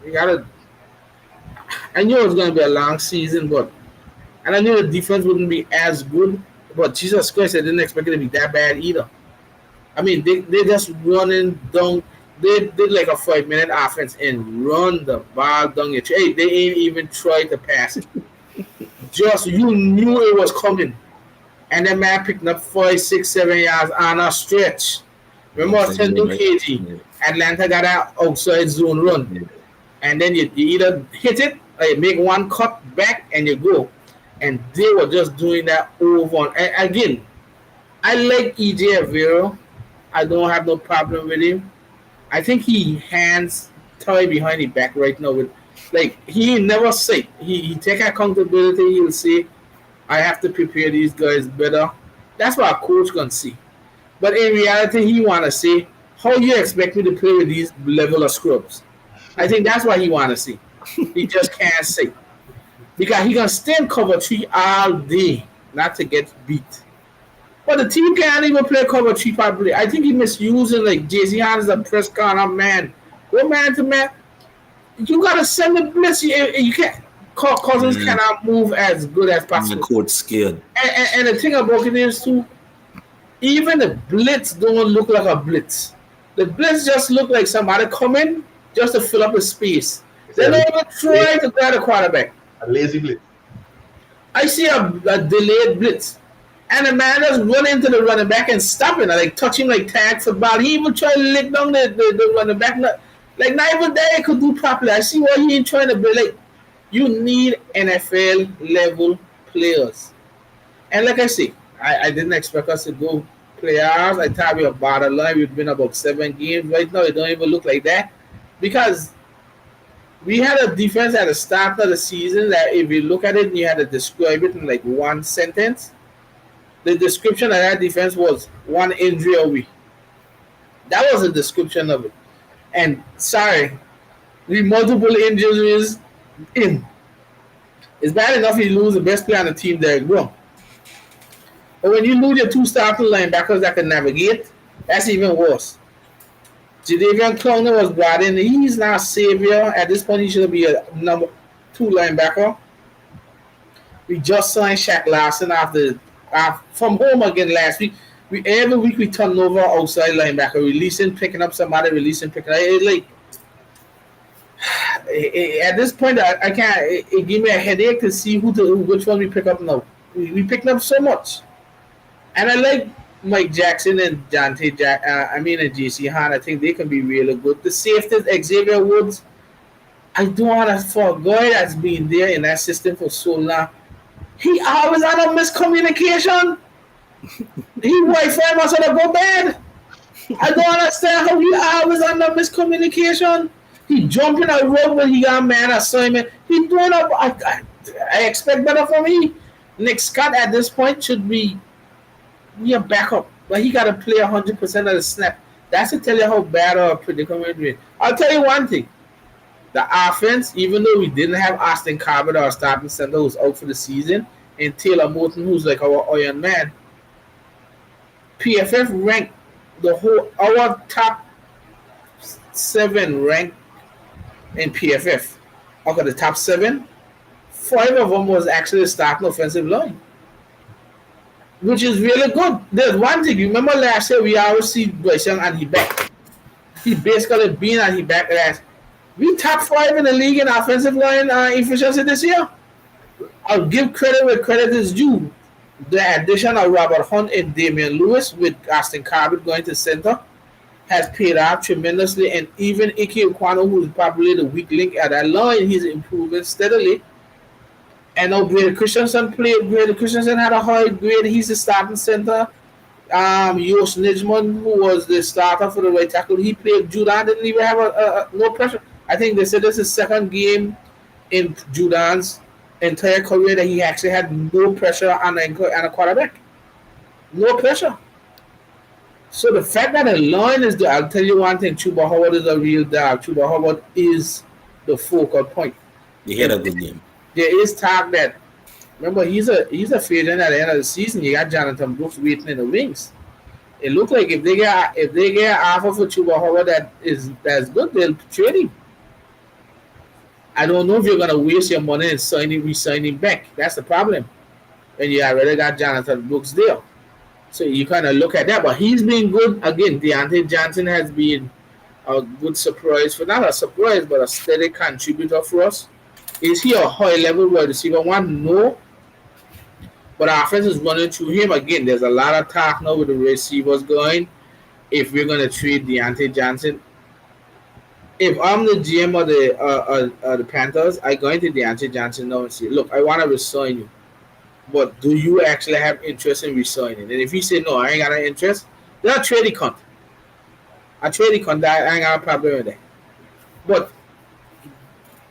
You gotta. I knew it was going to be a long season, and I knew the defense wouldn't be as good. But Jesus Christ, I didn't expect it to be that bad either. I mean, they just running down. They did like a 5-minute offense and run the ball down your throat. Hey, they ain't even tried to pass it. Just you knew it was coming, and that man picking up 5, 6, 7 yards on a stretch. Remember, I was telling you, KG, Atlanta got an outside zone run, and then you either hit it or you make one cut back and you go. And they were just doing that over. And again, I like EJ Avero. I don't have no problem with him. I think he hands tie behind his back right now. He never say. He take accountability. He'll say, I have to prepare these guys better. That's what a coach can see. But in reality, he want to say, how you expect me to play with these level of scrubs? I think that's what he want to see. He just can't say. Because he can stay in cover 3 all day, not to get beat. But the team can't even play cover 3 properly. I think he misusing JC Han as a press corner man. Go man to man. You gotta send the blitz. You can't. Cousins cannot move as good as possible. The coach scared. And the thing about it is too, even the blitz don't look like a blitz. The blitz just look like somebody coming just to fill up a space. They don't even try to grab the quarterback. A lazy blitz. I see a delayed blitz. And the man just run into the running back and stop it. Touch him like tag football. He even try to lick down the running back. Not even that he could do properly. I see why he ain't trying to be you need NFL level players. And like I say, I didn't expect us to go playoffs. I thought we were borderline. We've been about 7 games. Right now, it don't even look like that. Because we had a defense at the start of the season that if you look at it, you had to describe it in one sentence. The description of that defense was 1 injury away. That was the description of it. And sorry, with multiple injuries in. It's bad enough you lose the best player on the team, Derek Brown. But when you lose your 2 starting linebackers that can navigate, that's even worse. Jadavian Clowney was brought in. He's not a savior. At this point, he should be a number 2 linebacker. We just signed Shaq Larson from home again last week. Every week we turn over outside linebacker, releasing, picking up somebody, releasing, picking up. At this point, I can't. It gave me a headache to see which one we pick up now. We picked up so much, and I like Mike Jackson and and JC Han. I think they can be really good. The safeties, Xavier Woods. I don't want to for a guy that's been there in that system for so long. He always had a miscommunication. He Wi-Fi must have go bad. I don't understand how he always under miscommunication. He jumping a rope when he got man assignment. He doing up. I expect better from me. Nick Scott at this point should be a backup, but he got to play 100% of the snap. That's to tell you how bad our predicament is. I'll tell you one thing. The offense, even though we didn't have Austin Corbett, our starting center, who's out for the season, and Taylor Moton, who's like our iron man, PFF ranked our top 7 ranked in PFF. Okay, the top 7, 5 of them was actually starting offensive line, which is really good. There's one thing, you remember last year we always see Bryce Young and he back. He basically been and he back last. We top 5 in the league in offensive line efficiency this year. I'll give credit where credit is due. The addition of Robert Hunt and Damian Lewis with Austin Corbett going to center has paid off tremendously, and even Ike Ekwonu, who is probably the weak link at that line, he's improving steadily. And now Brady Christensen played. Brady Christensen had a high grade. He's the starting center. Yosh Nijman, who was the starter for the right tackle, he played. Judon didn't even have no pressure. I think they said this is his second game in Judon's entire career that he actually had no pressure on a quarterback. No pressure. So the fact that the line is there, I'll tell you one thing, Chuba Howard is a real dog. Chuba Howard is the focal point. He had a good game. There is talk that, remember, he's a free agent at the end of the season. You got Jonathan Brooks waiting in the wings. It looks like if they get an offer for Chuba Howard that's good, they'll trade him. I don't know if you're gonna waste your money and re-sign him back. That's the problem. And you already got Jonathan Brooks there. So you kind of look at that. But he's been good. Again, Deontay Johnson has been a good surprise, for not a surprise, but a steady contributor for us. Is he a high-level wide receiver one? No. But our offense is running through him. Again, there's a lot of talk now with the receivers going. If we're going to trade Deontay Johnson. If I'm the GM of the Panthers, I go into Deontay Johnson now and say, look, I want to resign you. But do you actually have interest in resigning? And if he say, no, I ain't got an interest, then I'll trade the cunt. I ain't got a problem with that. But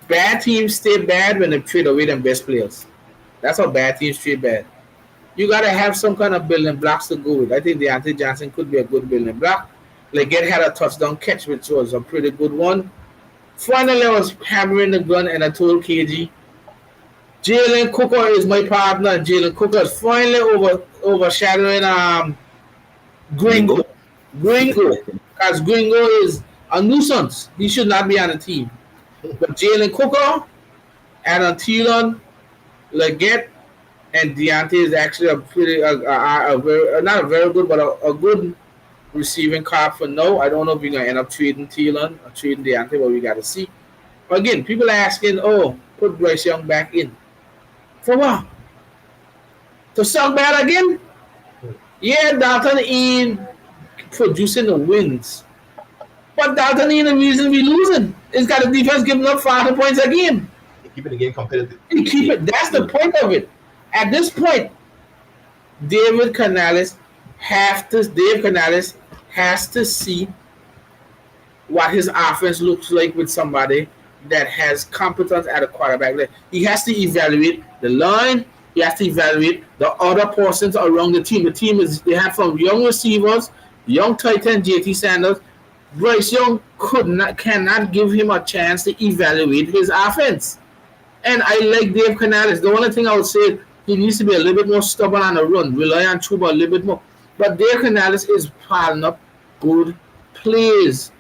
bad teams stay bad when they trade away them best players. That's how bad teams trade bad. You got to have some kind of building blocks to go with. I think Deontay Johnson could be a good building block. Leggett had a touchdown catch, which was a pretty good one. Finally, I was hammering the gun, and I told KG, Jalen Cooker is my partner, and Jalen Cooker is finally overshadowing Gringo. Because Gringo is a nuisance. He should not be on the team. But Jalen Cooker, Adam Thielen, Leggett, and Deontay is actually a pretty, not a very good, but a good receiving card for now. I don't know if we're going to end up trading Thielen or trading Deontay, but we got to see. But again, people are asking, put Bryce Young back in. For what? To suck bad again? Yeah, Dalton ain't producing the wins. But Dalton ain't the reason we're losing. It's got the defense giving up 40 points a game. Keeping the game competitive. That's the point of it. At this point, Dave Canales has to see what his offense looks like with somebody that has competence at a quarterback. He has to evaluate the line. He has to evaluate the other persons around the team. The team they have from young receivers, young tight end JT Sanders. Bryce Young cannot give him a chance to evaluate his offense. And I like Dave Canales. The only thing I would say, he needs to be a little bit more stubborn on the run, rely on Chuba a little bit more. But Dave Canales is piling up good plays.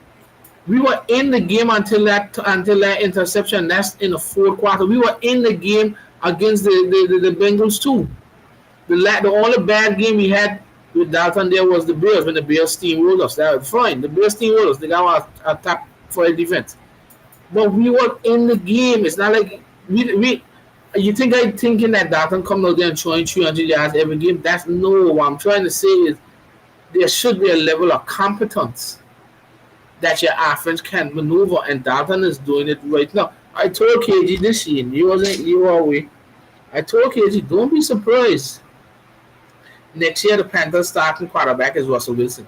We were in the game until that interception. That's in the fourth quarter. We were in the game against the Bengals too. The only bad game we had with Dalton there was the Bears, when the Bears steamrolled us. That was fine. The Bears steamrolled us. They got our top 5 defense. But we were in the game. It's not like we you think I'm thinking that Dalton come out there and throwing 300 yards every game? That's no. What I'm trying to say is there should be a level of competence that your offense can maneuver, and Dalton is doing it right now. I told KG this year, you were away. I told KG, don't be surprised. Next year, the Panthers' starting quarterback is Russell Wilson.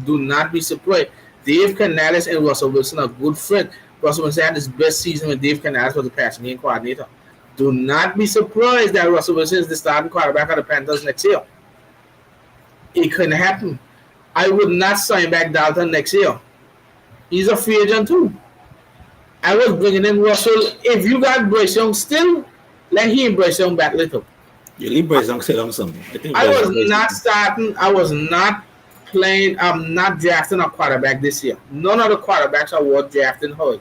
Do not be surprised. Dave Canales and Russell Wilson are good friends. Russell Wilson had his best season when Dave Canales was the passing game coordinator. Do not be surprised that Russell Wilson is the starting quarterback of the Panthers next year. It couldn't happen. I would not sign back Dalton next year. He's a free agent too. I was bringing in Russell. If you got Bryce Young still, let him Bryce Young back little. You leave Bryce Young sit on something. I was not starting. I was not playing. I'm not drafting a quarterback this year. None of the quarterbacks are worth drafting high.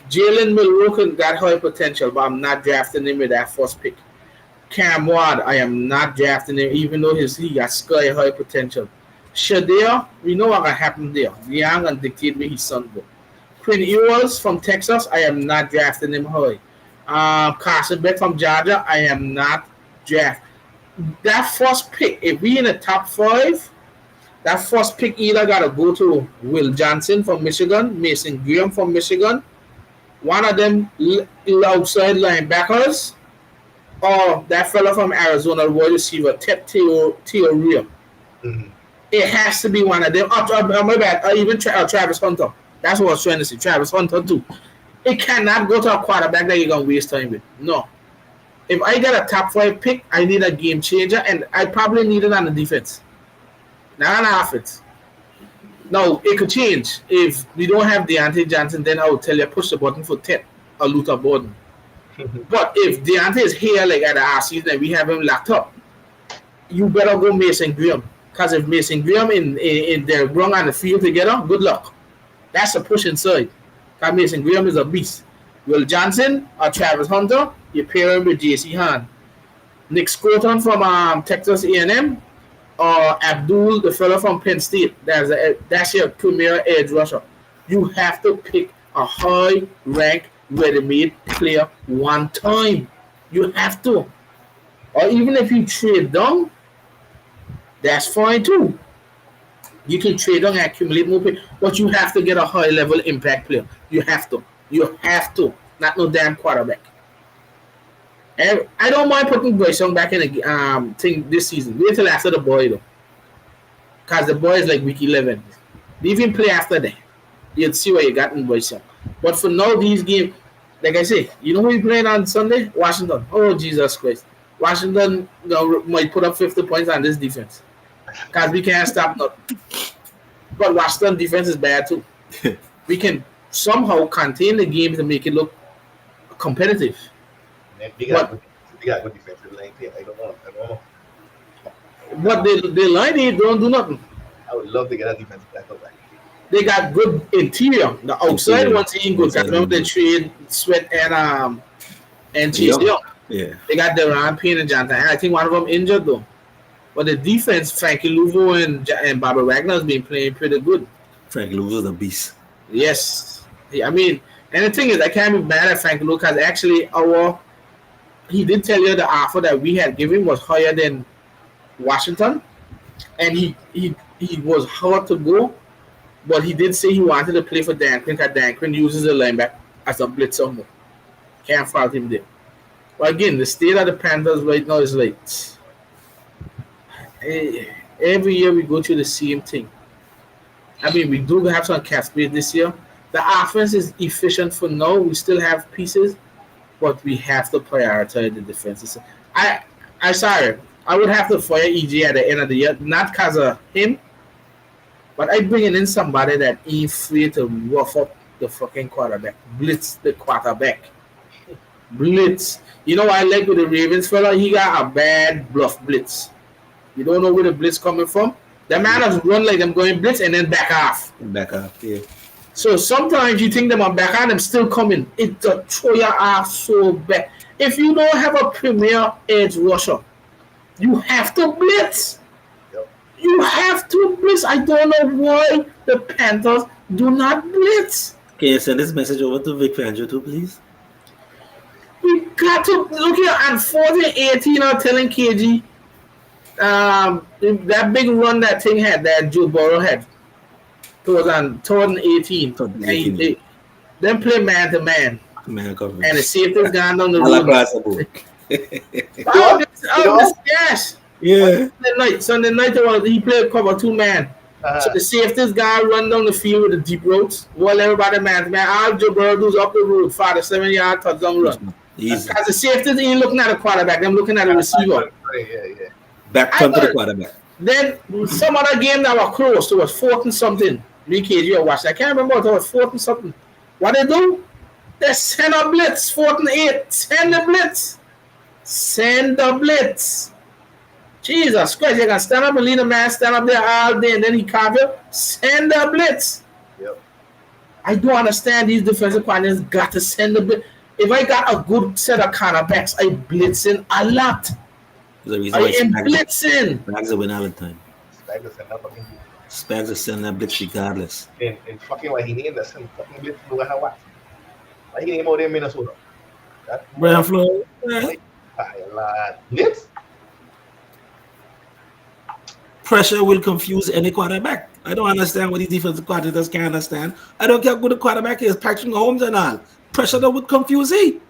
Jalen Milroe got high potential, but I'm not drafting him with that first pick. Cam Ward, I am not drafting him, even though he got sky high potential. Shadea, we know what gonna happen there. Young gonna dictate where his son go. Quinn Ewers from Texas, I am not drafting him high. Carson Beck from Georgia, I am not drafting. That first pick, if we in the top 5, that first pick either gotta go to Will Johnson from Michigan, Mason Graham from Michigan, one of them outside linebackers, or that fella from Arizona, the wide receiver, Theoria. Mm-hmm. It has to be one of them. My bad. Even Travis Hunter. That's what I was trying to say. Travis Hunter too. It cannot go to a quarterback that you're gonna waste time with. No. If I get a top 5 pick, I need a game changer, and I probably need it on the defense, not on the offense. Now it could change. If we don't have Deontay Johnson, then I will tell you push the button for Ted or Luther Borden. But if Deontay is here like at the half season and we have him locked up, you better go Mason Graham. Because if Mason Graham in they're wrong on the field together, good luck. That's a push inside. Because Mason Graham is a beast. Will Johnson or Travis Hunter, you pair him with J.C. Hahn. Nick Scroton from Texas A&M or Abdul, the fellow from Penn State. That's your premier edge rusher. You have to pick a high-ranked, ready-made player one time. You have to. Or even if you trade down, that's fine too. You can trade down and accumulate more picks, but you have to get a high-level impact player. You have to. You have to. Not no damn quarterback. And I don't mind putting Bryce Young back in the thing this season. Wait till after the boy though. Because the boy is like week 11. Leave him play after that. You'll see what you got in Bryce Young. But for now, these games, like I say, you know who we playing on Sunday? Washington. Oh, Jesus Christ. Washington might put up 50 points on this defense. Because we can't stop nothing. But Washington defense is bad too. We can somehow contain the game to make it look competitive. They got good defensive line. I don't know. But they line they don't do nothing. I would love to get a defensive tackle back. They got good interior. The outside ones ain't good. I remember they trade Sweat and Chase Young. Yeah. They got Deron Payne and Jonathan. I think one of them injured though. But the defense, Frankie Louvo and Bobby Wagner has been playing pretty good. Frankie Louvo's a beast. Yes. I mean, and the thing is, I can't be mad at Frankie Louvo because actually he did tell you the offer that we had given was higher than Washington. And he was hard to go. But he did say he wanted to play for Dan Quinn because Dan Quinn uses the linebacker as a blitzer more. Can't fault him there. But again, the state of the Panthers right now is like every year we go through the same thing. I mean, we do have some cap space this year. The offense is efficient for now. We still have pieces, but we have to prioritize the defense. I sorry. I would have to fire EJ at the end of the year, not because of him, but I bringing in somebody that ain't free to rough up the fucking quarterback, blitz the quarterback, blitz. You know what I like with the Ravens fella? He got a bad bluff blitz. You don't know where the blitz coming from. The man has run like them going blitz and then back off. Back off, yeah. So sometimes you think them are back on them still coming. It's a throw your ass so bad. If you don't have a premier edge rusher, you have to blitz. Yep. You have to blitz. I don't know why the Panthers do not blitz. Can you send this message over to Vic Fangio too, please? We got to look here on 14-18 are telling KG that big run that thing had that Joe Burrow had. It was on 2018. Then play man to man. Man coverage. And the safety's gone down the road. Yes. Yeah. Sunday night he played cover 2 man. So the safety's guy run down the field with the deep routes. While everybody man to man. All Joe Burrow does up the road, 5 to 7 yard touchdown run. Because the safeties ain't looking at the quarterback, them looking at the receiver. Yeah. Back front to the quarterback. Then some other game that was close, it was 4th and something. Me KG watched. I can't remember, it was 4th and something. What they do? They send a blitz, 4th and 8. Send the blitz. Send the blitz. Jesus Christ, you can stand up and lead a man, stand up there all day, and then he carve you. Send the blitz. Yep. I don't understand these defensive coordinators got to send the blitz. If I got a good set of cornerbacks, I blitzing a lot. There's a reason I why am blitzing. Spags will win all the time. Spags will send that fucking blitz. Spags will send that blitz regardless. And fucking why he named that send fucking blitz no matter what. Why he named out in Minnesota? Brian Floyd. Blitz? Pressure will confuse any quarterback. I don't understand what these defensive coordinators can't understand. I don't care how good the quarterback is, Patrick Mahomes and all. Pressure that would confuse him.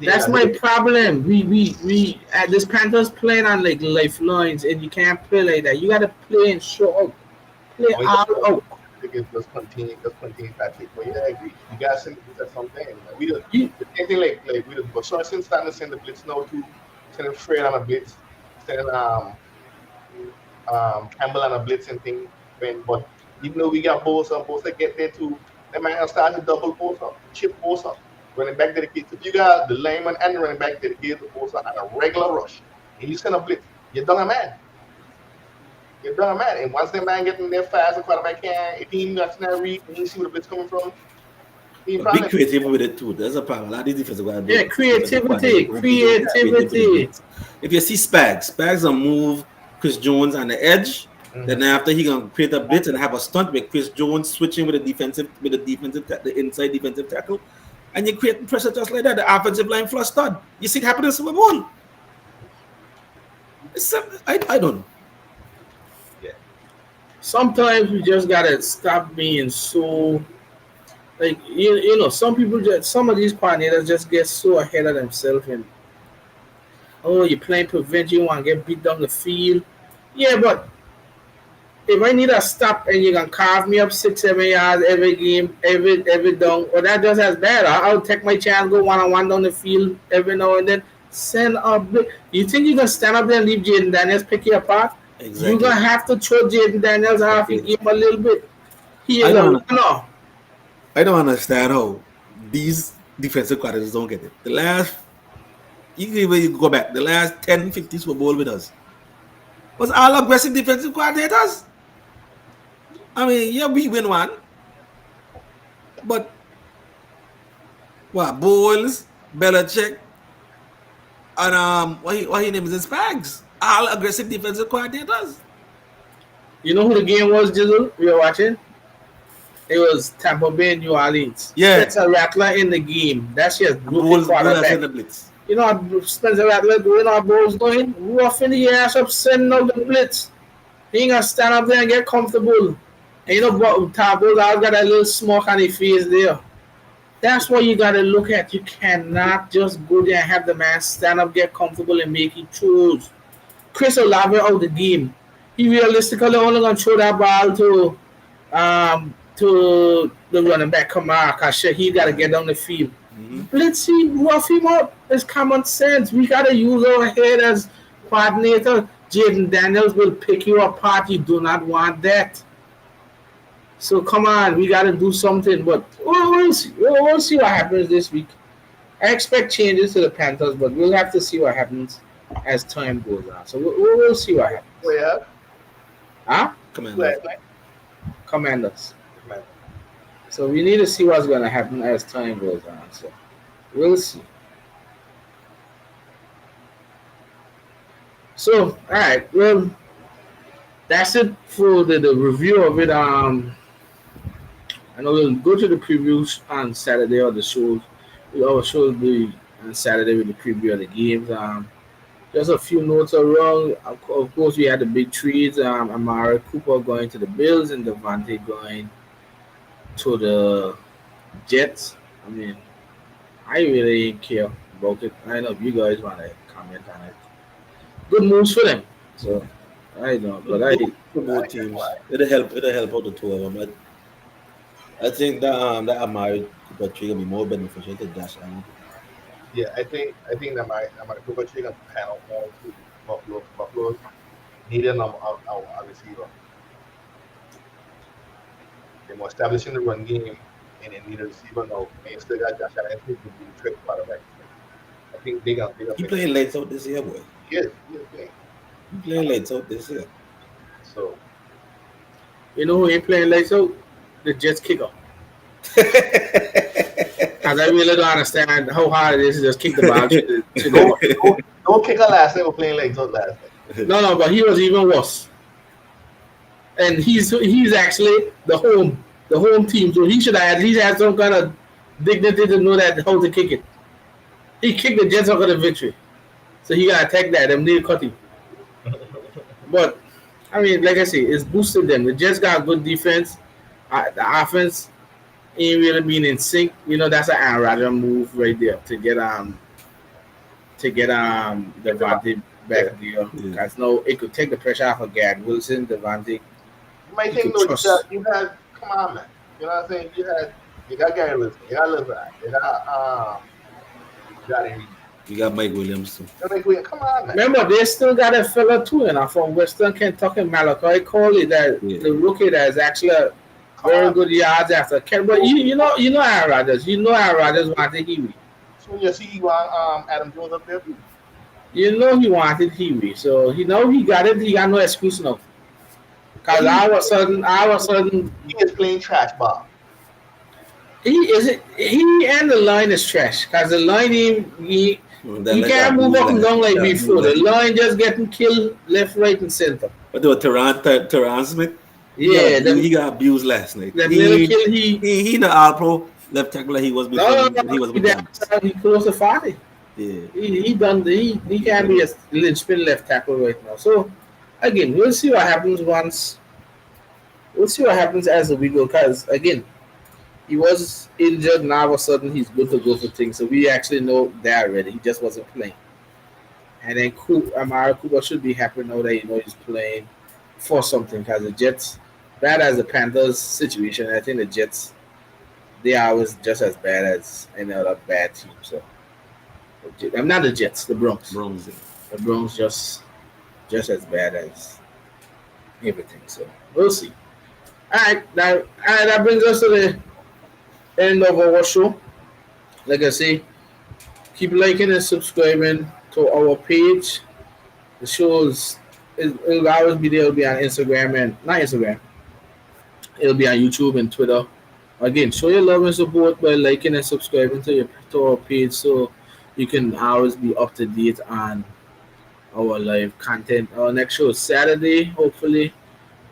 That's my problem. We at this Panthers playing on like lifelines, and you can't play like that. You gotta play and show up. Play all out. I think it's just continue Patrick. But yeah, I agree. You guys send the blitz at some time. Like, we do the same thing like we do. But Sorensen starting to send the blitz now too. Sending Fred on a blitz. Sending Campbell on a blitz and thing. But even though we got Bosa get there too, they might have started double Bosa, chip Bosa. Running back dedicated. If you got the lineman and the running back dedicated to Bosa on a regular rush, and you send a blitz, you're done a man. You're done a man. And once the man getting there fast, the quarterback can, if he got to read, and he see where the blitz coming from, Be creative with it too. There's a problem. A lot of these defensive guys. Yeah, creativity. If you see Spags will move Chris Jones on the edge. Then after he gonna create a blitz and have a stunt with Chris Jones switching with the inside defensive tackle, and you create pressure just like that. The offensive line flush stud. You see it happen in Super Bowl. I don't. Yeah. Sometimes we just gotta stop being so like you know. Some of these coordinators just get so ahead of themselves and you're playing prevent, you want to get beat down the field. Yeah, but if I need a stop and you can carve me up 6-7 yards every game, every down, well, that just as bad. I'll take my chance, go 1-on-1 down the field every now and then. Send up. You think you can stand up there and leave Jaden Daniels pick you apart? Exactly. You're gonna have to throw Jaden Daniels off your game a little bit. I don't understand how these defensive coordinators don't get it. The last, you go back, the last 10-15 Super Bowl with us was all aggressive defensive coordinators. I mean, yeah, we win one, but what? Bowles, Belichick, and what his name is? Spags. All aggressive defensive coordinators. You know who the game was, Jizzle? We were watching. It was Tampa Bay, New Orleans. Yeah, Spencer Rattler in the game. That's just Bowles the blitz. You know what Spencer Rattler doing? Our Bowles doing roughing the ass up, sending out the blitz. He ain't gonna stand up there and get comfortable. And you know what? Bowles always got a little smoke on his face there. That's what you gotta look at. You cannot just go there and have the man stand up, get comfortable, and make it throws. Chris Olave out the game. He realistically only gonna throw that ball to the running back Kamara, because he got to get down the field. Let's see, rough him up. It's common sense. We got to use our head as coordinator. Jaden Daniels will pick you apart. You do not want that. So come on, we got to do something. But we'll see what happens this week. I expect changes to the Panthers, but we'll have to see what happens as time goes on. So we'll see what happens. Yeah. Huh? Commanders. So we need to see what's going to happen as time goes on. So we'll see. So, all right. Well, that's it for the review of it. I know we'll go to the previews on Saturday or the shows. We always show the on Saturday with the preview of the games. Just a few notes around. Of course, we had the big trades. Amari Cooper going to the Bills and Devontae going to the Jets. I mean, I really didn't care about it. I know if you guys want to comment on it. Good moves for them. So I don't, but both teams. It'll help out the two of them. I think that Amari Cooper trade will be more beneficial to Josh Allen. Yeah, I think that my Cooper trade can pan out more to Buffalo needed a receiver. They're more establishing the run game. and then need a receiver. No, they still got Josh Allen who can do the trick quarterback. I think they got He playing lights out this year, boy. Yes. He playing lights out this year. So You know who ain't playing lights out? The Jets kicker. Because I really don't understand how hard it is to just kick the ball to the no kicker last night was playing legs out last night. No, but he was even worse. And he's actually the home team, so he should have at least had some kind of dignity to know that how to kick it. He kicked the Jets out of the victory, so he gotta take that. Them need cut him. But I mean, like I say, it's boosted them. The Jets got good defense. The offense ain't really been in sync. You know, that's an Aaron Rodgers move right there to get Devontae back there. Because no, it could take the pressure off of Garrett Wilson, Devontae. You might think you had come on, man. You know what I'm saying? You got Gary Wilson, you got Lizard, you got Mike Williams too. Come on, man. Remember, they still got a fella too, from Western Kentucky, Malachi Corley, the rookie that is actually a very good yards after catch. But you know Aaron Rodgers. You know Aaron Rodgers wanted Huey. So you see you want Adam Jones up there too. You know he wanted Huey, so he got it. He got no excuse now. Because all of a sudden, he is playing trash ball. He and the line is trash. Because the line he can't move up and down like before. The line just getting killed left, right, and center. But the Teron Smith, he got abused last night. He the All-Pro left tackle he was before. He close to 40. Yeah, he can't be a linchpin left tackle right now. So again, we'll see what happens once. We'll see what happens as the week goes. Because again, he was injured. Now all of a sudden he's good to go for things. So we actually know that already. He just wasn't playing. And then Amari Cooper should be happy now that he's playing for something. Because the Jets, bad as the Panthers situation, I think the Jets, they are always just as bad as any other bad team. So I'm not the Jets, the Bronx. The Bronx just as bad as everything. So we'll see. All right, that brings us to the end of our show. Like I say, keep liking and subscribing to our page. The shows it'll always be there. It'll be on Instagram and not Instagram. It'll be on YouTube and Twitter. Again, show your love and support by liking and subscribing to our page, so you can always be up to date on our live content. Our next show is Saturday. Hopefully,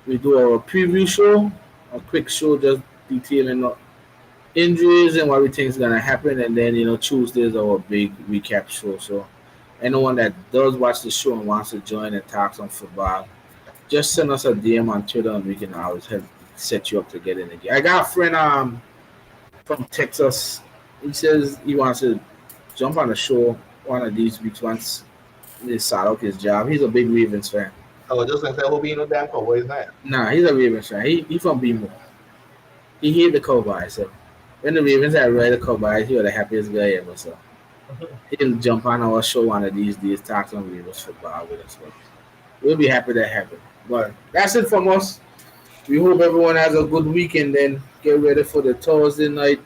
we do our preview show, a quick show just detailing injuries and what we think is going to happen. And then, Tuesday is our big recap show. So anyone that does watch the show and wants to join and talk some football, just send us a DM on Twitter and we can always help set you up to get in again. I got a friend from Texas. He says he wants to jump on the show one of these weeks once they start out his job. He's a big Ravens fan. Oh, just gonna say, we'll be no damn Cowboys fan. Nah, he's a Ravens fan. He from BMO. He hate the Cowboys. So when the Ravens had ride the Cowboys, he was the happiest guy ever. So he'll jump on our show one of these days, talk some Ravens football with us. But we'll be happy that happened. But that's it from us. We hope everyone has a good weekend. Then get ready for the Thursday night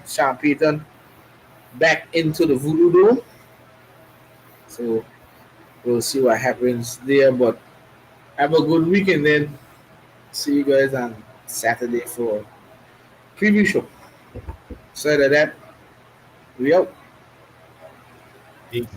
Sean Payton back into the Voodoo Dome. So we'll see what happens there. But have a good weekend then. See you guys on Saturday for preview show. Aside of that, we out. Peace.